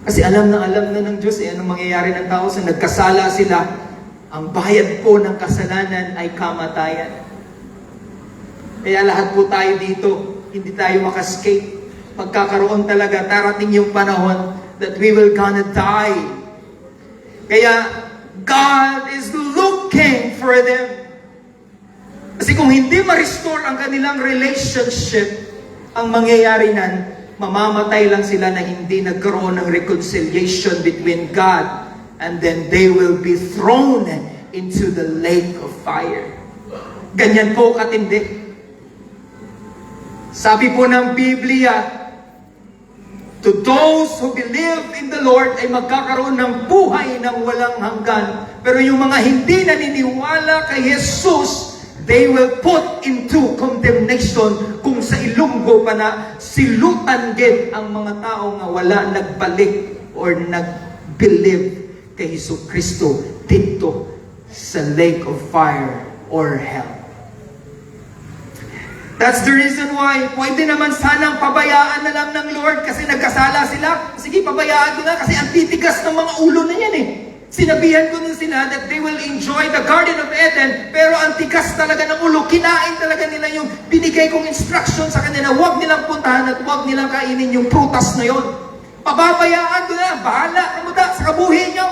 kasi alam na ng Diyos anong mangyayari ng tao sa nagkasala sila. Ang bayad po ng kasalanan ay kamatayan. Kaya lahat po tayo dito, hindi tayo makascape. Magkakaroon talaga, darating yung panahon that we will gonna die. Kaya God is looking for them. Kasi kung hindi ma-restore ang kanilang relationship, ang mangyayari nan, mamamatay lang sila na hindi nagkaroon ng reconciliation between God, and then they will be thrown into the lake of fire. Ganyan po katindi. Sabi po ng Biblia, to those who believe in the Lord ay magkakaroon ng buhay ng walang hanggan. Pero yung mga hindi naniniwala kay Jesus, they will put into condemnation. Kung sa Ilonggo pa na silutan gid ang mga tao nga wala nagbalik or nag-believe kay Hesus Kristo dito sa lake of fire or hell. That's the reason why pwede naman sanang pabayaan na lang ng Lord kasi nagkasala sila. Sige, pabayaan ko na kasi ang titigas ng mga ulo na yan eh. Sinabihan ko na sila that they will enjoy the Garden of Eden, pero ang tigas talaga ng ulo, kinain talaga nila yung binigay kong instruction sa kanila. Huwag nilang puntahan at huwag nilang kainin yung prutas na yon. Pababayaan ko na, bahala kamuta sa kabuhi nyo.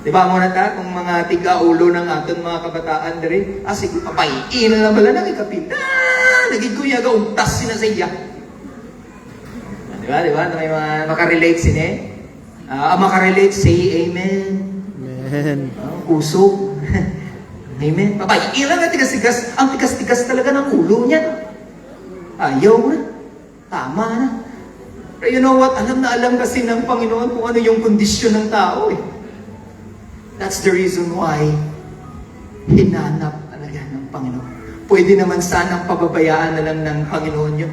Diba mo na ta, kung mga tiga-ulo ng aton mga kabataan diri, sige, papayin na lang bala nang ikapin. Naging kuya ga, untas sina sa iya. Diba? May mga makarelate sila ang makarelate, say amen. Amen. Kusog. Amen. Papayin lang ang tigas-tigas. Ang tigas-tigas talaga ng ulo niya. Ayaw na. Tama na. Pero you know what? Alam na alam kasi ng Panginoon kung ano yung kondisyon ng tao eh. That's the reason why hinanap talaga ng Panginoon. Pwede naman sanang pababayaan na lang ng Panginoon yun.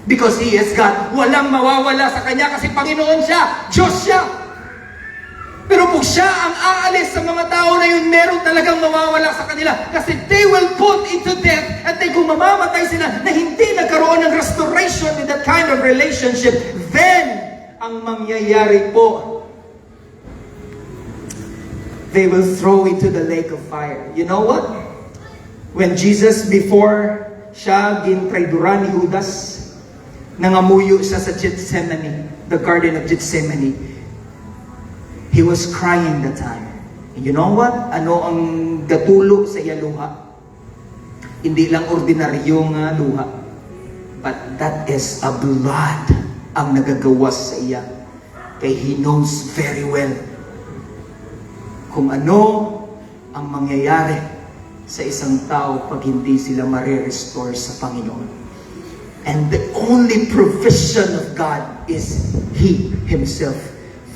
Because He is God. Walang mawawala sa Kanya kasi Panginoon siya. Diyos siya. Pero kung siya ang aalis sa mga tao na yun, meron talagang mawawala sa kanila. Kasi they will put into death at kung mamamatay sila na hindi nagkaroon ng restoration in that kind of relationship, then ang mangyayari po, they will throw into the lake of fire. You know what? When Jesus, before siya gintraiduran ni Judas, nangamuyo siya sa Gethsemane, the Garden of Gethsemane, he was crying that time. And you know what? Ano ang gatulo sa iya luha? Hindi lang ordinaryong luha. But that is a blood ang nagagawas sa iya. Kay he knows very well kung ano ang mangyayari sa isang tao pag hindi sila ma-restore sa Panginoon. And the only provision of God is He Himself,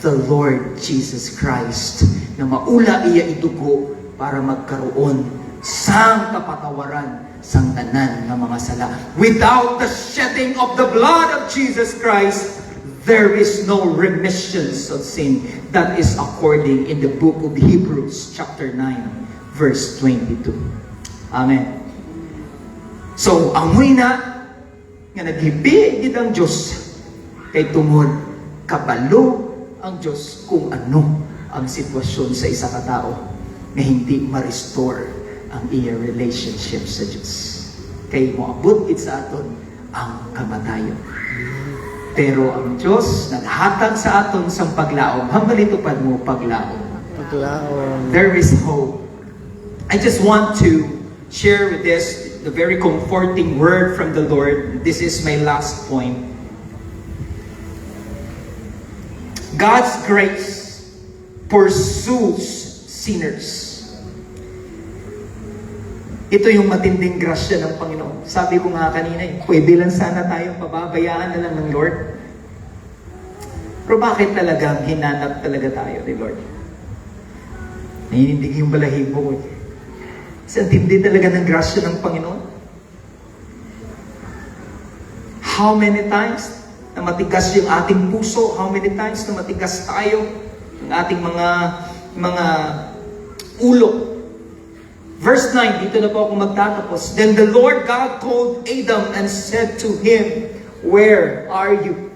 the Lord Jesus Christ, na maula iya idugo para magkaroon sang kapatawaran sang tanan ng mga sala. Without the shedding of the blood of Jesus Christ, there is no remissions of sin. That is according in the book of Hebrews chapter 9 verse 22. Amen. So, amoy na nga naghibi gid ang Diyos kay tungod kabalo ang Diyos kung ano ang sitwasyon sa isa ka tao na hindi ma-restore ang iya relationship sa Diyos. Kay moabot gid sa aton ang kamatayon. Pero ang Diyos naghatag sa aton sang paglaom. Hambalitupad mo paglaom. Paglaom. There is hope. I just want to share with this the very comforting word from the Lord. This is my last point. God's grace pursues sinners. Ito yung matinding grasya ng Panginoon. Sabi ko nga kanina, pwede lang sana tayong pababayaan na lang ng Lord. Pero bakit talagang hinanap talaga tayo ni Lord? Nainindig yung balahibo ko. Kasi ang tindi talaga ng grasya ng Panginoon. How many times na matigas yung ating puso? How many times na matigas tayo ng ating mga ulo? Verse 9, dito na po ako magtatapos. Then the Lord God called Adam and said to him, "Where are you?"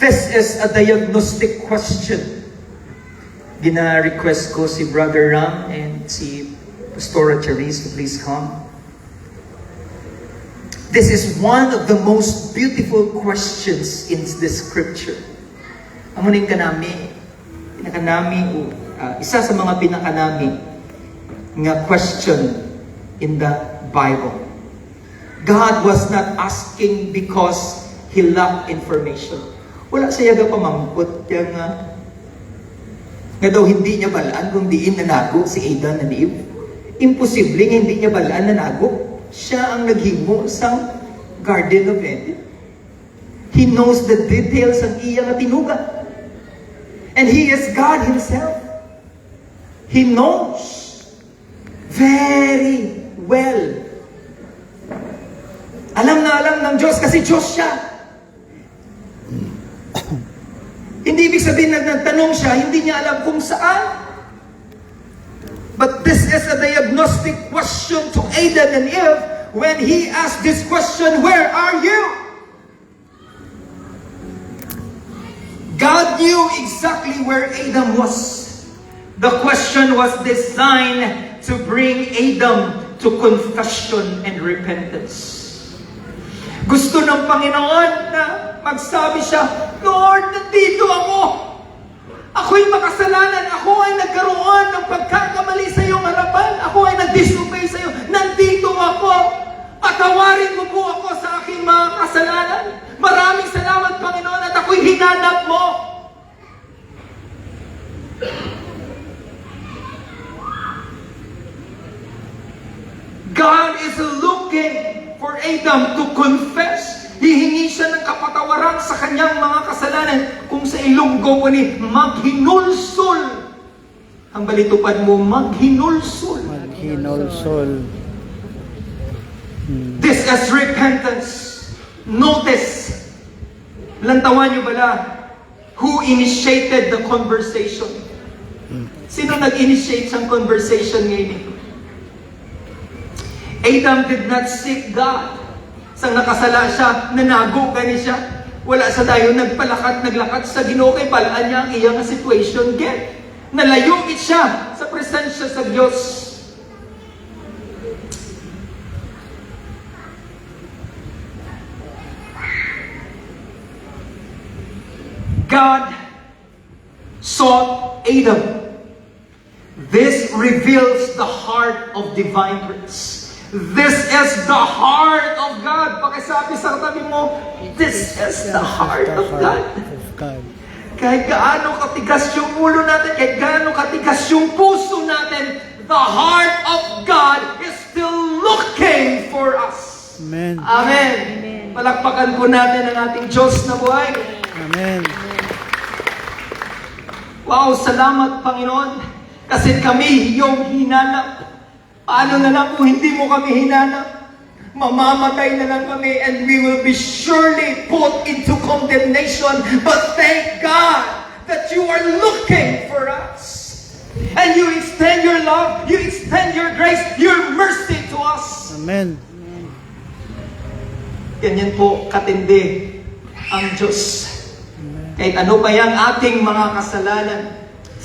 This is a diagnostic question. Gina-request ko si Brother Ram and si Pastora Charisse to please come. This is one of the most beautiful questions in the scripture. Amunin kanami, isa sa mga pinakanami nga question in the Bible. God was not asking because He lacked information. Wala siya ga pamangkot yang nga daw hindi niya balaan kung diin nanago si Adam and Eve. Imposible hindi niya balaan nanago. Siya ang naghimo sa Garden of Eden. He knows the details ang iya nga tinuga. And He is God Himself. He knows very well. Alam na alam ng Diyos kasi Diyos siya. Hindi ibig sabihin na nagtanong siya, hindi niya alam kung saan. But this is a diagnostic question to Adam and Eve when he asked this question, "Where are you?" God knew exactly where Adam was. The question was designed to bring Adam to confession and repentance. Gusto ng Panginoon na magsabi siya, "Lord, nandito ako. Ako'y makasalanan. Ako ay nagkaroon ng pagkakamali sa iyong harapan. Ako ay nag-disobey sa iyo. Nandito ako. Patawarin mo po ako sa aking mga kasalanan. Maraming salamat, Panginoon, at ako'y hinanap mo." God is looking for Adam to confess. Hihingi siya ng kapatawaran sa kanyang mga kasalanan. Kung sa Ilonggo ni maghinulsol. Ang balitupad mo, maghinulsol. Maghinulsol. This is repentance. Notice, lantawan niyo bala, who initiated the conversation? Sino nag-initiate ng conversation ngayon ito? Adam did not seek God. Sang nakasala siya, nanago gani siya. Wala sa dayon naglakad sa Ginoo kay palaan niya ang iyang situation get. Nalayo gid siya sa presensya sa Dios. God sought Adam. This reveals the heart of divine grace. This is the heart of God. Pakisabi sa tabi mo, this is the heart of God. Kahit gaano katigas yung ulo natin, kahit gaano katigas yung puso natin, the heart of God is still looking for us. Amen. Amen. Palakpakan po natin ang ating Diyos na buhay. Amen. Wow, salamat Panginoon. Kasi kami yung hinanap. Paano na lang kung hindi mo kami hinanap? Mamamatay na lang kami and we will be surely put into condemnation. But thank God that you are looking for us. And you extend your love, you extend your grace, your mercy to us. Amen. Ganyan po katindi ang Diyos. Kahit ano pa yung ating mga kasalanan,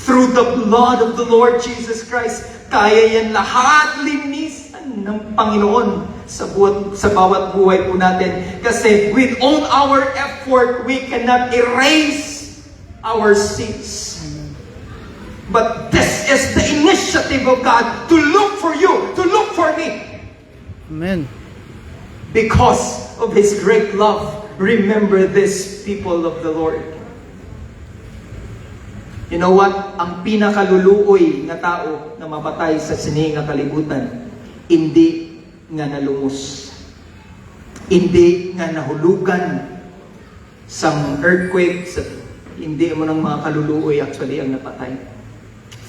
through the blood of the Lord Jesus Christ, kaya yan lahat linisan ng Panginoon sa bawat buhay po natin. Kasi with all our effort, we cannot erase our sins. But this is the initiative of God to look for you, to look for me. Amen. Because of His great love, remember this, people of the Lord. You know what? Ang pinakaluluoy na tao na mapatay sa sining nga kalibutan, hindi nga nalumos. Hindi nga nahulugan sa earthquake, hindi mo ng mga kaluluoy actually ang napatay.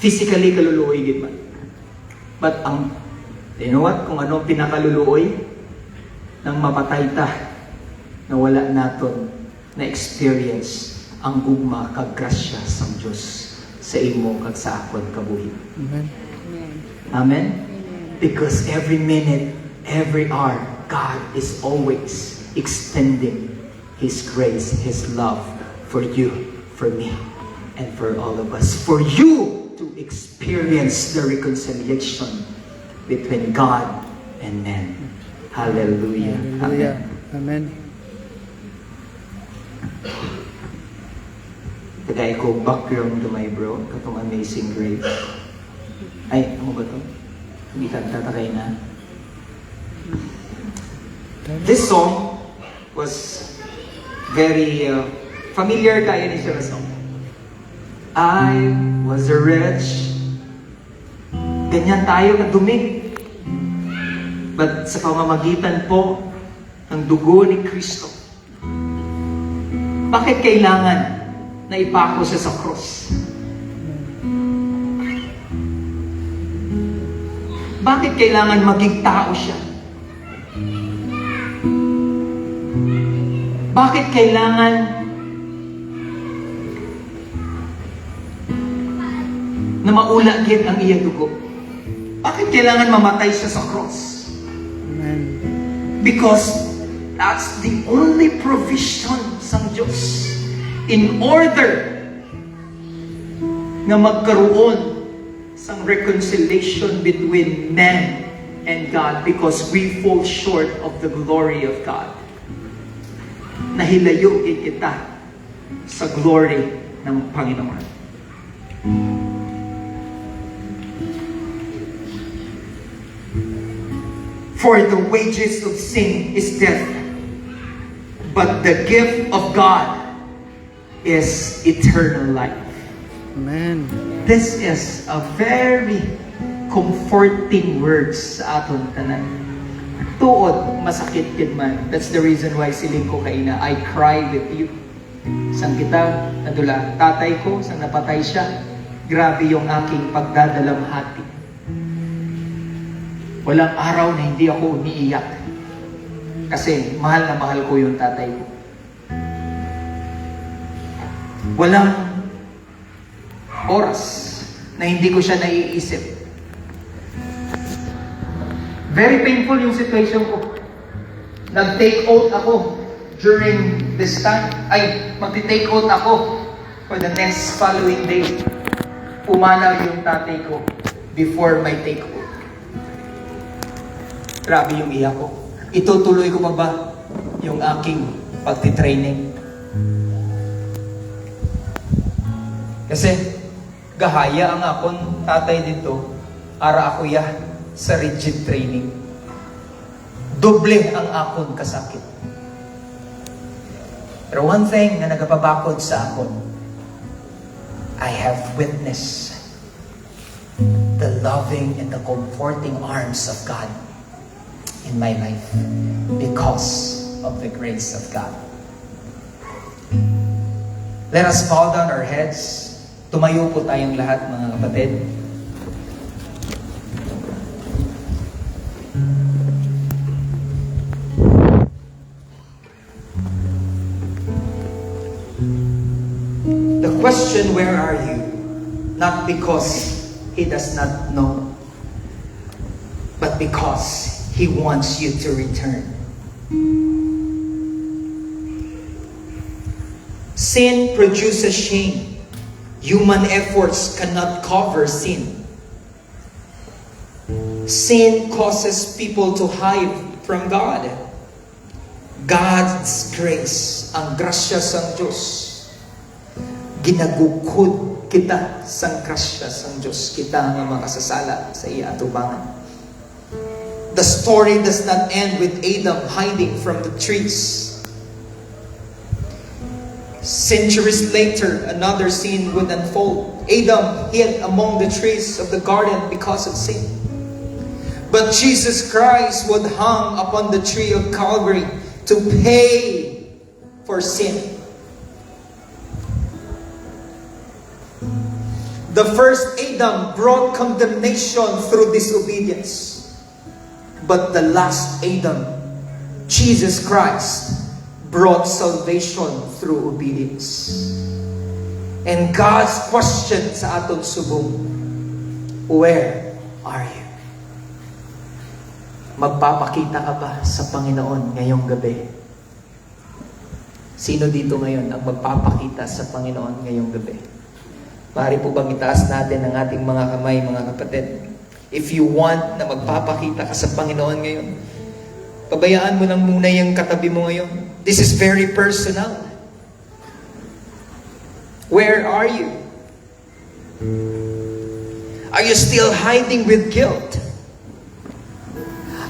Physically kaluluoy gid man. But you know what? Kung ano pinakaluluoy nang mapatay ta na wala naton na experience ang gugma kag grasya sang Dios sa imo kag sa akon kabuhi. Amen. Amen? Because every minute, every hour, God is always extending His grace, His love for you, for me, and for all of us. For you to experience the reconciliation between God and man. Hallelujah. Hallelujah. Amen. Amen. Tagay ko background to my bro, katong Amazing Grace. Ay, ano ba to? Hindi ka tatakay na. This song was very familiar kaya ni siya song. I was a wretch. Ganyan tayo kadumi. But sa pamamagitan po ng dugo ni Kristo, bakit kailangan na ipako siya sa cross? Bakit kailangan maging tao siya? Bakit kailangan na maulagit ang iyang dugo? Bakit kailangan mamatay siya sa cross? Amen. Because that's the only provision sang Diyos in order na magkaroon sang reconciliation between man and God, because we fall short of the glory of God. Nahilayo kita sa glory ng Panginoon. For the wages of sin is death, but the gift of God is eternal life. Amen. This is a very comforting words sa aton tanan. Tuod, masakit kid man. That's the reason why siling ko kaina, I cry with you. Sang kita, nadula, tatay ko, sang napatay siya, grabe yung aking pagdadalamhati. Walang araw na hindi ako umiiyak. Kasi mahal na mahal ko yung tatay ko. Walang oras na hindi ko siya naiisip. Very painful yung situation ko. Nag-take oath ako during this time. Ay, magti-take oath ako for the next following day. Pumanaw yung tatay ko before my take oath. Grabe yung iyak ko. Itutuloy ko pa ba yung aking pagtitraining? Kasi gahaya ang akong tatay dito, ara ako ya sa rigid training. Doble ang akong kasakit. Pero one thing na nagapabakod sa akon, I have witnessed the loving and the comforting arms of God in my life because of the grace of God. Let us bow down our heads. Tumayo po tayong lahat, mga kapatid. The question, where are you? Not because He does not know, but because He wants you to return. Sin produces shame. Human efforts cannot cover sin. Sin causes people to hide from God. God's grace, ang grasya sang Diyos, ginagukod kita sang grasya sang Diyos, kita nga makasasala sa iya atubangan. The story does not end with Adam hiding from the trees. Centuries later, another scene would unfold. Adam hid among the trees of the garden because of sin. But Jesus Christ would hang upon the tree of Calvary to pay for sin. The first Adam brought condemnation through disobedience. But the last Adam, Jesus Christ, brought salvation through obedience. And God's question sa atong subong, where are you? Magpapakita ka ba sa Panginoon ngayong gabi? Sino dito ngayon ang magpapakita sa Panginoon ngayong gabi? Maaari po bang itaas natin ang ating mga kamay, mga kapatid? If you want na magpapakita ka sa Panginoon ngayon, pabayaan mo lang muna yung katabi mo ngayon. This is very personal. Where are you? Are you still hiding with guilt?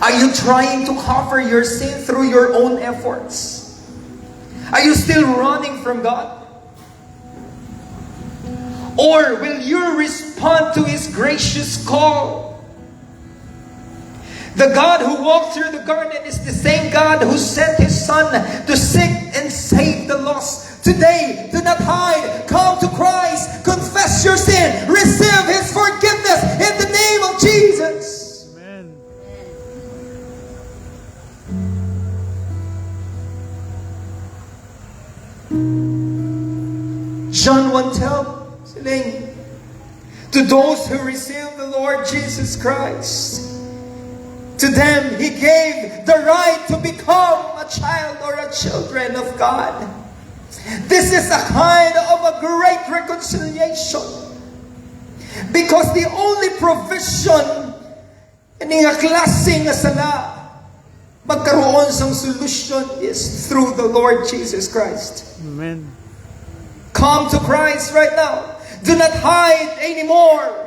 Are you trying to cover your sin through your own efforts? Are you still running from God? Or will you respond to His gracious call? The God who walked through the garden is the same God who sent His Son to seek and save the lost. Today, do not hide. Come to Christ. Confess your sin. Receive His forgiveness in the name of Jesus. Amen. John 1:12, saying, to those who receive the Lord Jesus Christ, to them He gave the right to become a child or a children of God. This is a kind of a great reconciliation. Because the only provision ni nga klaseng nga sala magkaroon sang solution is through the Lord Jesus Christ. Amen. Come to Christ right now. Do not hide anymore.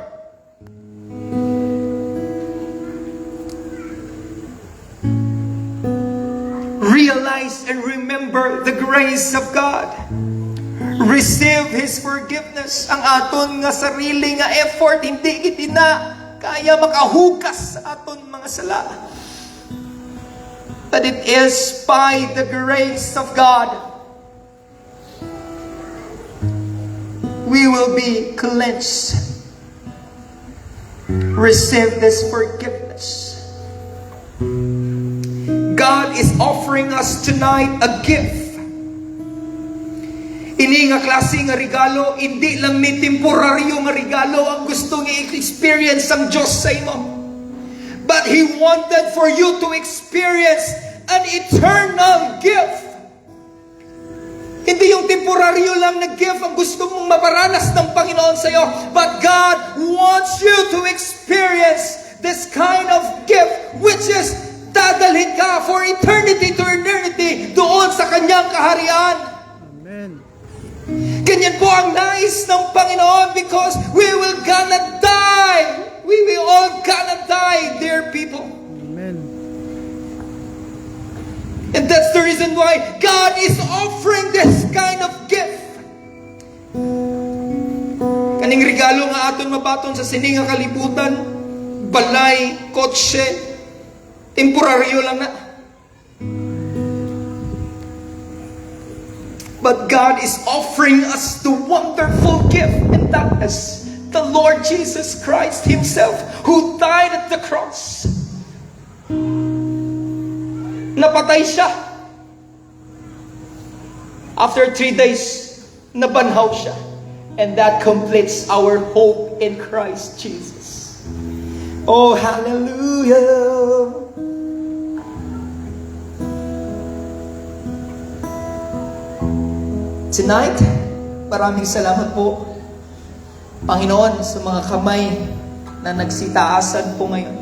Realize and remember the grace of God. Receive His forgiveness. Ang aton nga sarili nga effort, hindi gid na kaya makahugas sa aton mga sala. But it is by the grace of God we will be cleansed. Receive this forgiveness. God is offering us tonight a gift. Ini nga klase nga regalo, hindi lang ni temporaryo nga regalo ang gusto nga i-experience ang Diyos sa imo. But He wanted for you to experience an eternal gift. Hindi yung temporaryo lang na gift ang gusto mong maparanas ng Panginoon sa iyo. But God wants you to experience this kind of gift, which is dadalhin ka for eternity to eternity doon sa Kanyang kaharian. Amen. Ganyan po ang nais ng Panginoon, because we will gonna die. We will all gonna die, dear people. Amen. And that's the reason why God is offering this kind of gift. Kaning regalo nga aton mabaton sa sininga kalibutan, balay, kotse, temporaryo lang na. But God is offering us the wonderful gift, and that is the Lord Jesus Christ Himself, who died at the cross. Napatay siya. After 3 days, nabanhaw siya. And that completes our hope in Christ Jesus. Oh, hallelujah! Tonight, maraming salamat po, Panginoon, sa mga kamay na nagsitaasan po ngayon.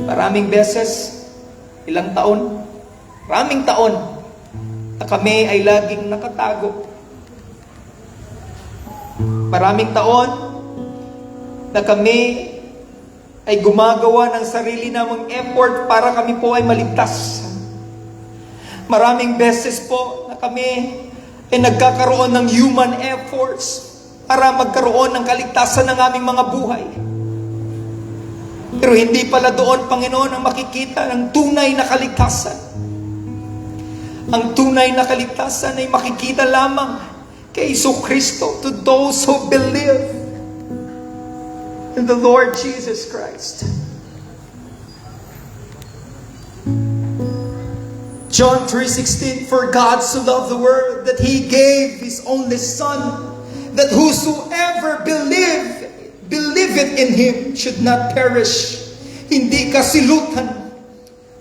Maraming beses, ilang taon, maraming taon, na kami ay laging nakatago. Maraming taon na kami ay gumagawa ng sarili namang effort para kami po ay maligtas. Maraming beses po na kami ay nagkakaroon ng human efforts para magkaroon ng kaligtasan ng aming mga buhay. Pero hindi pala doon, Panginoon, ang makikita ng tunay na kaligtasan. Ang tunay na kaligtasan ay makikita lamang kay Jesucristo, to those who believe in the Lord Jesus Christ. John 3:16, for God so loved the world that He gave His only Son, that whosoever believeth in Him should not perish. Hindi ka silutan,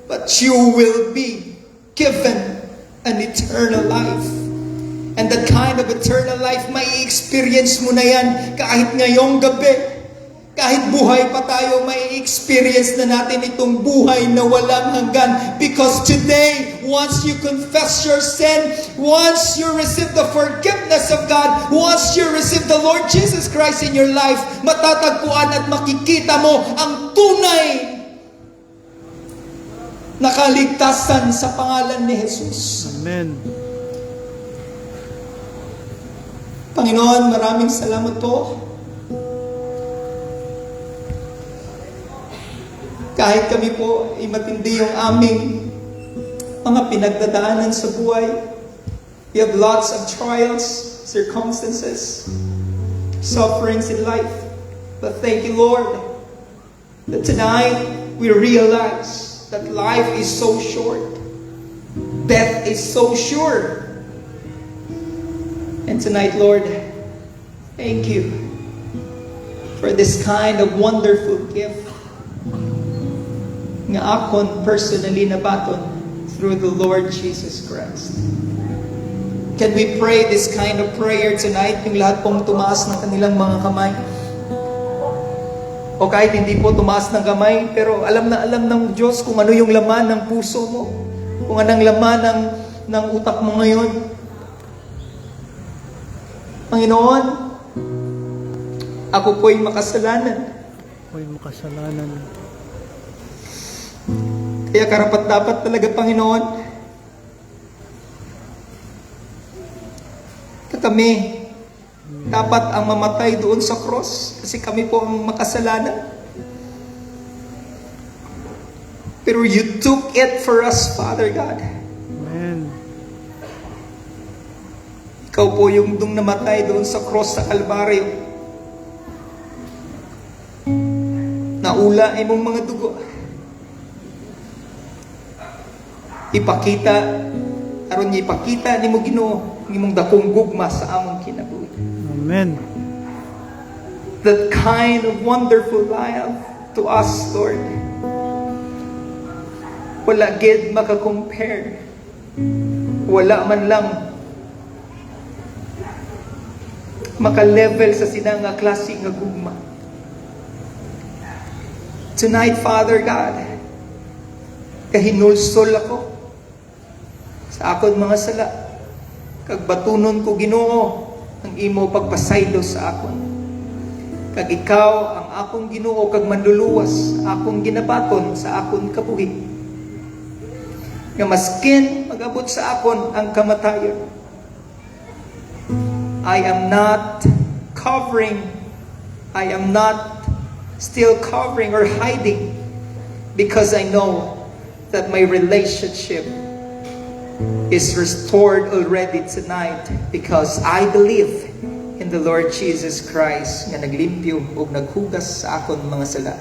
but you will be given an eternal life. And that kind of eternal life, may experience mo na yan kahit ngayong gabi. Kahit buhay pa tayo, may experience na natin itong buhay na walang hanggan. Because today, once you confess your sin, once you receive the forgiveness of God, once you receive the Lord Jesus Christ in your life, matatagpuan at makikita mo ang tunay na kaligtasan sa pangalan ni Jesus. Amen. Panginoon, maraming salamat po. Kahit kami po ay matindi yung aming mga pinagdadaanan sa buhay. We have lots of trials, circumstances, sufferings in life. But thank you, Lord, that tonight we realize that life is so short. Death is so sure. And tonight, Lord, thank you for this kind of wonderful gift nga akon personally nabaton through the Lord Jesus Christ. Can we pray this kind of prayer tonight? Yung lahat pong tumaas ng kanilang mga kamay. O kahit hindi po tumaas ng kamay, pero alam na alam ng Diyos kung ano yung laman ng puso mo. Kung anong laman ng utak mo ngayon. Panginoon, ako po'y makasalanan. Ako'y makasalanan. Kaya karapat-dapat talaga, Panginoon, na kami dapat ang mamatay doon sa cross kasi kami po ang makasalanan. Pero you took it for us, Father God. Amen. Ikaw po yung namatay doon sa cross sa Kalbaryo. Naula imong mga dugo. Ipakita, aron niya ipakita ni mo Ginoo ang imong dakong gugma sa among kinabuhi. Amen. That kind of wonderful life to us, Lord. Wala gid makakompare. Wala man lang maka-level sa sinanga klase nga gugma. Tonight, Father God, kahinulsol ako sa akon mga sala. Kag batunon ko, Ginoo, ang imo pagpasaylo sa akon. Kag ikaw ang akong Ginoo kag manluluwas akong ginabaton sa akon kabuhi. Nga maskin magabot sa akon ang kamatayon, I am not still covering or hiding, because I know that my relationship is restored already tonight, because I believe in the Lord Jesus Christ nga naglimpyo ug naghugas sa akon mga sala,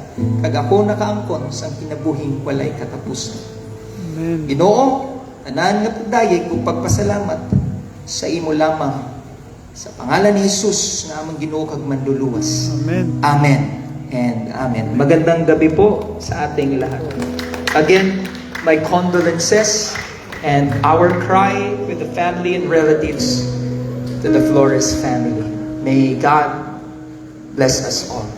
kag ako nakaangkon sa kinabuhing walay katapusan. Amen. Ginoo, tanan nga pagdayeg ug pagpasalamat sa imo lamang, sa pangalan ni Jesus na among Ginoo kag manluluwas. Amen. Amen and amen. Magandang gabi po sa ating lahat. Again, my condolences and our cry with the family and relatives to the Flores family. May God bless us all.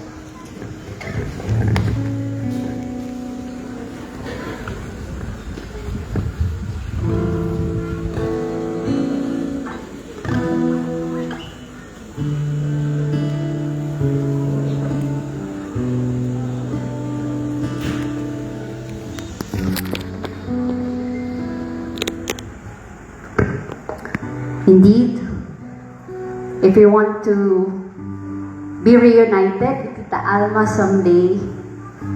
Indeed, if you want to be reunited with Tita Alma someday,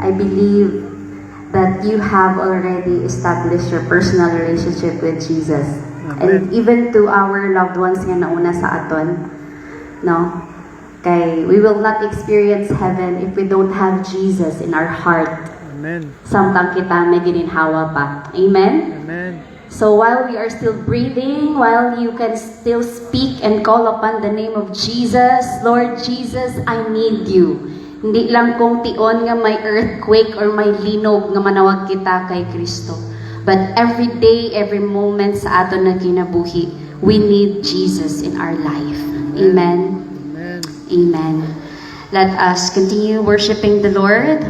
I believe that you have already established your personal relationship with Jesus. And even to our loved ones nga nauna sa aton, no? Kay we will not experience heaven if we don't have Jesus in our heart. Amen. Samtang kita may gininhawa pa. Amen? Amen. So while we are still breathing, while you can still speak and call upon the name of Jesus, Lord Jesus, I need you. Hindi lang kung tion nga may earthquake or may linog nga manawag kita kay Kristo. But every day, every moment sa aton na kinabuhi, we need Jesus in our life. Amen. Amen. Amen. Let us continue worshiping the Lord.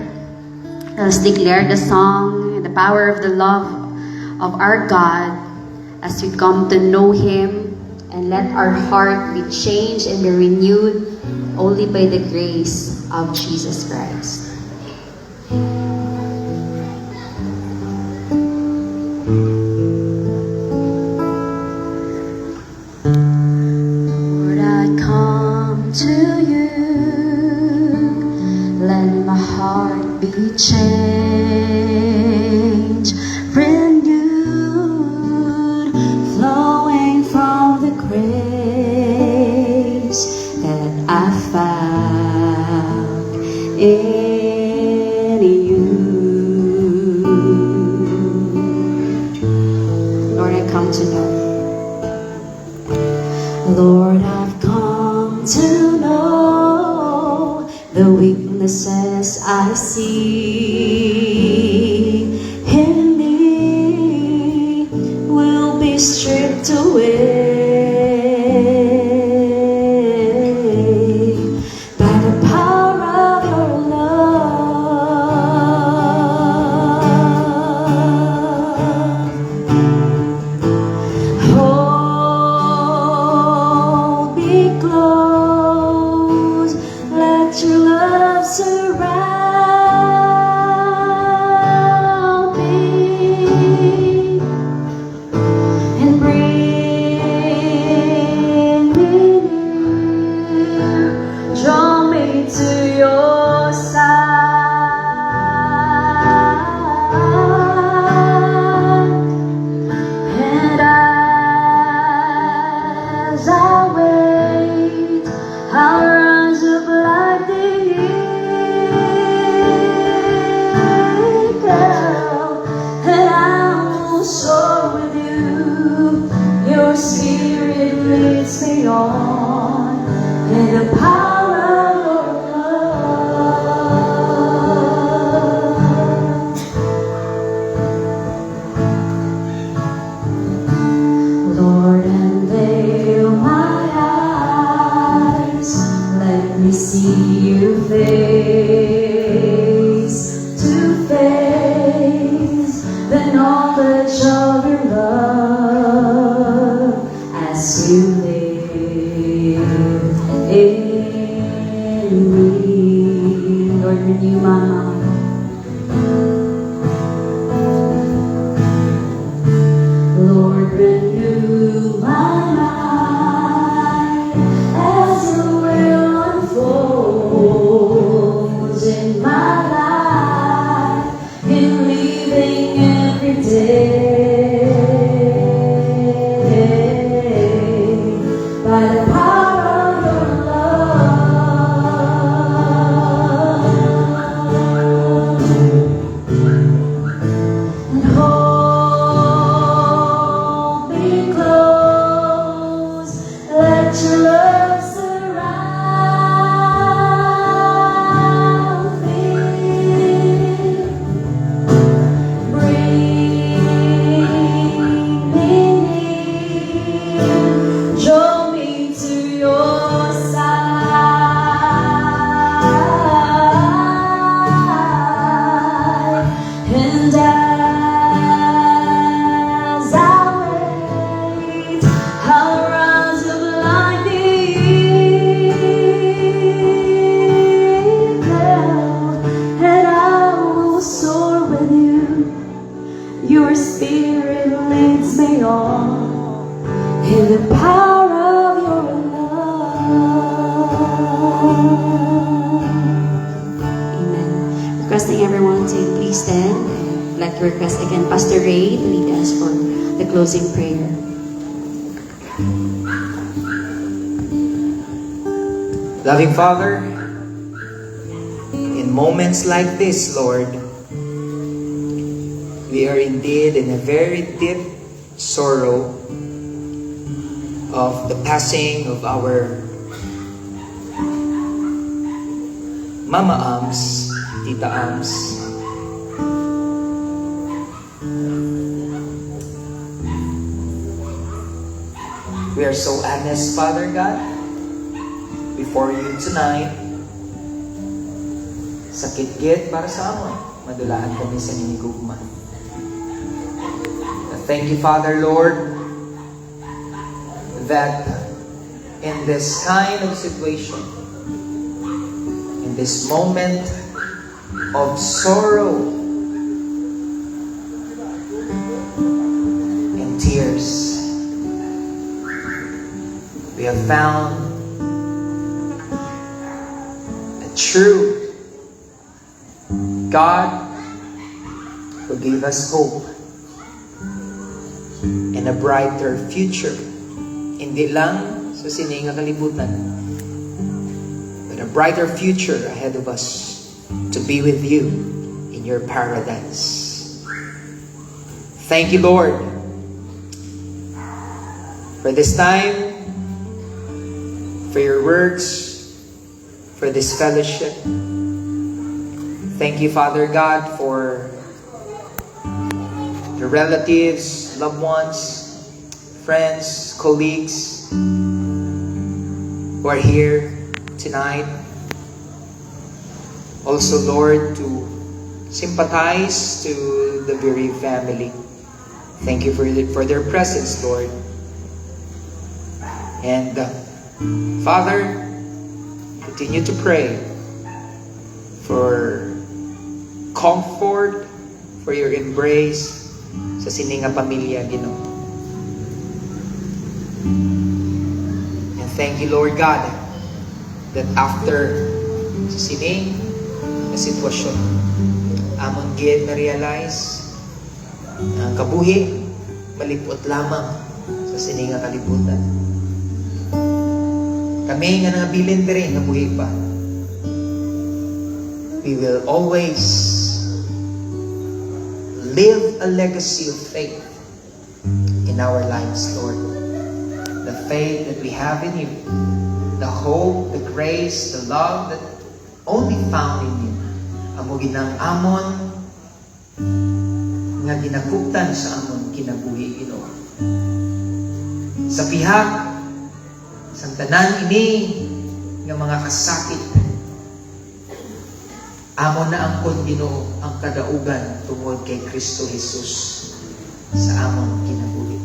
Let us declare the song, the power of the love of our God as we come to know Him, and let our heart be changed and be renewed only by the grace of Jesus Christ. Lord, I come to you, let my heart be changed, renewed, flowing from the grace that I found in you. Lord, I come to know. Lord, I've come to know the weaknesses I see in me will be stripped away by the power of your love. Hold me close, let your love surround me and bring me near, draw me to your side, and as I wait and the power of your love. Lord, unveil my eyes, let me see you face to face, the knowledge of your love as you live in me. Lord, renew my mind. Lord, renew my mind as your will unfolds in my life, in living every day by the power of your love. And hold me close, let your love surround me. Bring me near, draw me to your side, and as I wait, I'll rise up like the eagle, and I will soar with you. Your spirit leads me on in the power of your love. Amen. Requesting everyone to please stand. I'd like to request again Pastor Ray to lead us for the closing prayer. Loving Father, in moments like this, Lord, we are indeed in a very deep sorrow of the passing of our Mama Ams, Tita Ams. We are so honest, Father God, before you tonight. Sakit gid para sa amon, madulaan kami sa hinigugma. Thank you, Father, Lord, that in this kind of situation, in this moment of sorrow and tears, we have found a true God who gave us hope and a brighter future. Hindi lang sa sininga kalibutan, but a brighter future ahead of us to be with you in your paradise. Thank you, Lord, for this time, for your words, for this fellowship. Thank you, Father God, for your relatives, loved ones, friends, colleagues who are here tonight. Also, Lord, to sympathize to the bereaved family. Thank you for their presence, Lord. And Father, continue to pray for comfort, for your embrace sa sininga pamilya, Ginoo. And thank you, Lord God, that after sa sining na sitwasyon, amon gid na realize ang kabuhi malipot lamang sa sininga kalibutan. Kami nga nabilin diri nga buhi pa, we will always live a legacy of faith in our lives, Lord. The faith that we have in you, the hope, the grace, the love that only found in you. Amo ginang amon nga ginakuptan sa amon kinabuhi Ginoo. Sa pihak sa tanan ini nga mga kasakit, amo na ang Ginoo ang kadaugan tungod kay Kristo Jesus sa amon kinabuhi.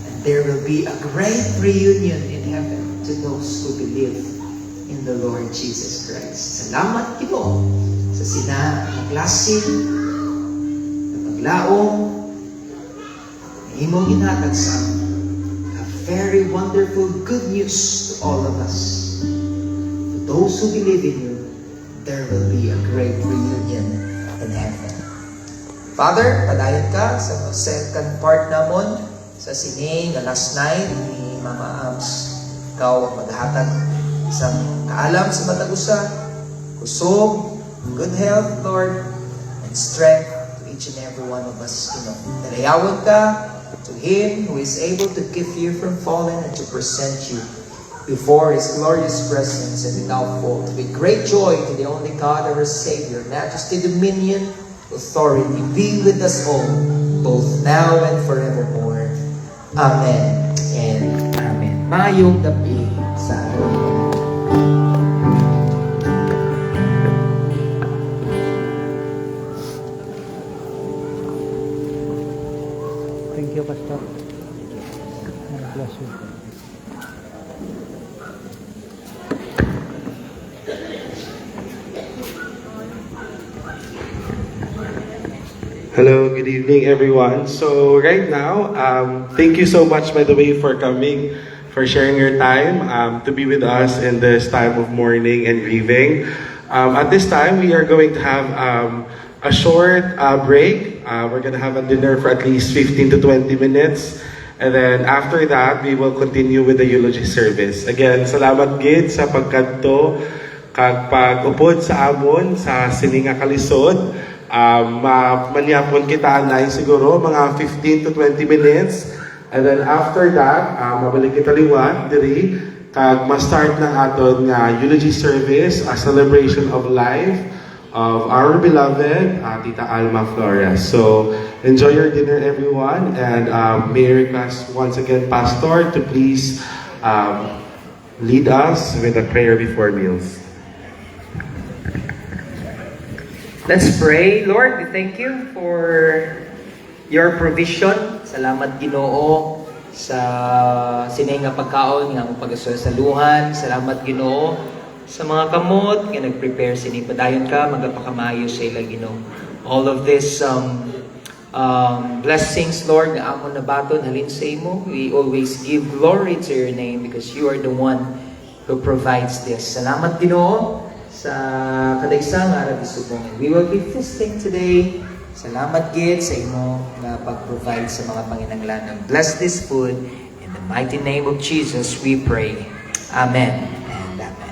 And there will be a great reunion in heaven to those who believe in the Lord Jesus Christ. Salamat Ginoo sa sina naglasig, napaglaong, na imong ginhatag sa amin. A very wonderful good news to all of us. To those who believe in you, there will be a great reunion in heaven. Father, padayon ka sa second part namon sa sini nga last night ni Mama Abs. Ikaw ang maghatag isang kaalam sa matag usa, kusog, good health, Lord, and strength to each and every one of us. Dalayawon ka to Him who is able to keep you from falling and to present you before His glorious presence and without fault, with great joy to the only God, our Savior, majesty, dominion, authority, be with us all, both now and forevermore. Amen and Amen. Mayong gabi sa atin. Thank you, Pastor. God bless you. Hello, good evening everyone. So right now, thank you so much by the way for coming, for sharing your time to be with us in this time of mourning and grieving. At this time, we are going to have a short break. We're going to have a dinner for at least 15 to 20 minutes. And then after that, we will continue with the eulogy service. Again, salamat gid sa pagkadto kag pag-upod sa amon sa sininga kalisod. Manyapon kita na siguro mga 15 to 20 minutes. And then after that, mabalik kita liwat diri kag ma-start ng aton nga eulogy service, a celebration of life of our beloved Tita Alma Flores. So enjoy your dinner everyone, and may I request once again Pastor to please lead us with a prayer before meals. Let's pray. Lord, we thank you for your provision. Salamat Ginoo sa sininga pagkaon nga pag-asaluhan. Salamat Ginoo sa mga kamot nga nag-prepare sini. Padayon ka magapakamayo sa ila Ginoo. All of this blessings, Lord, nga amon nabaton halin sa imo. We always give glory to your name because you are the one who provides this. Salamat Ginoo sa kadaysang araw isubong. We will be feasting today. Salamat gid sa imo nga pag-provide sa mga panginahanglanon. Bless this food in the mighty name of Jesus we pray. Amen and amen.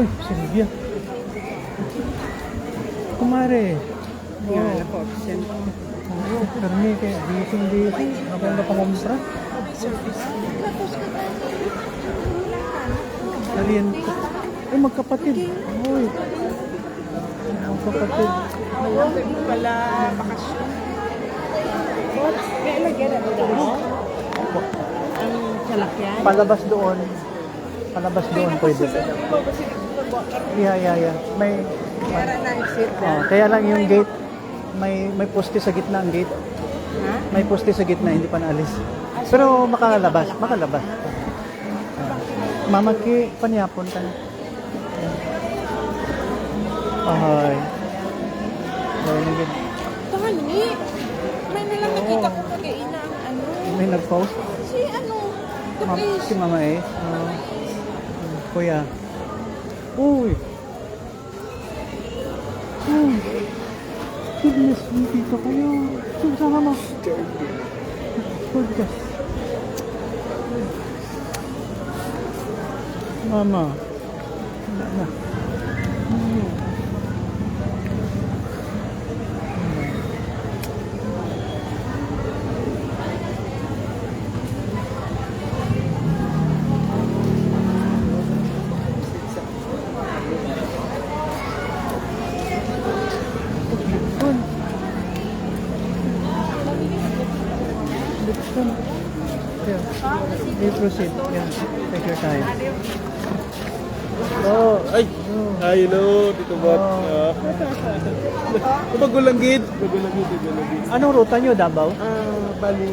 Uy, Silvia. Kumare. Yan ako, send Oo, karmi kaya bising. Ako ang napangumpra. service. Alien. Ay, magkapatid. Uy. Magkapatid. Malapit mo pala bakasyon. May ilagyan na doon. Ang salakyan. Palabas doon. Pwede. Yeah. May Kaya na exit na. kaya lang yung gate, may poste sa gitna ang gate. Ha? May poste sa gitna, hindi pa naalis. Pero makalabas. Mamaki, panyapon ka na. Ay. Gawin na gid. Tani, may nalang nakita ko kagaina ang ano. May nag-post? Si ano? The place. Si Mama Ace. Kuya. Uy! Uy! Goodness me, dito kayo. Sama mo. Podcast. Mama. Wala na. Yeah. You proceed. Yeah. Take your time. Oh, ay! Ay, hello, Tito Bot. Magulanggit. Magulanggit. Anong ruta nyo, Davao? Bali,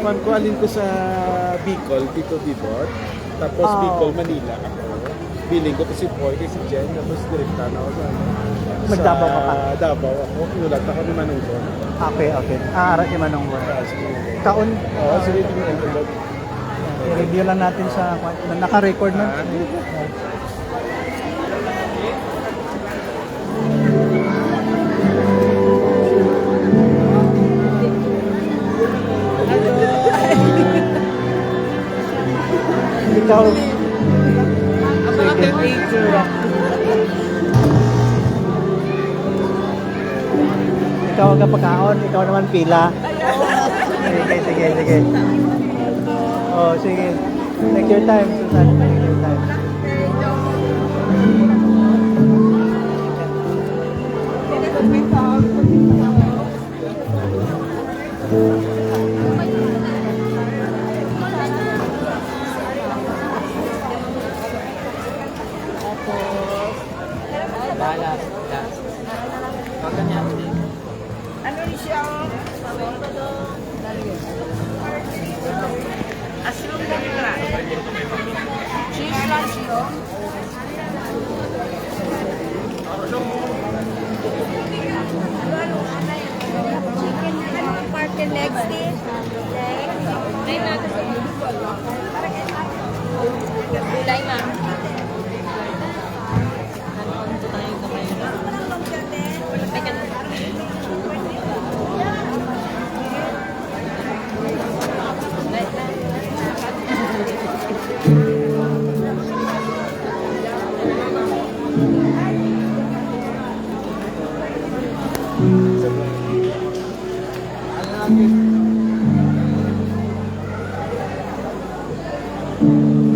kualin ko sa Bicol, Tito Bibot. Tapos Bicol, Manila ako. Biling ko to si Boy, si Jen. Tapos direkta na ako sa Mag-Davao ka pa? Davao ako. Inulat ako ni Manong Don. Okay. Aarat ni Manong Juan. Taon? Oo, sige, ito yung envelope. I-review lang natin sa naka-record na. Ikaw. Ikaw ang kapakaon, ikaw naman pila. Sige. Oh, sige. Take your time, Susan. Take your time. Ano ni siya? Aslo ka nila. Cheese lunch to. Chicken party next day. Gulay na.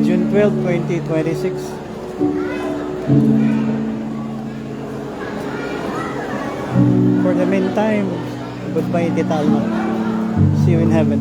June 12, 2026. For the meantime, goodbye, Tita Alma. See you in heaven.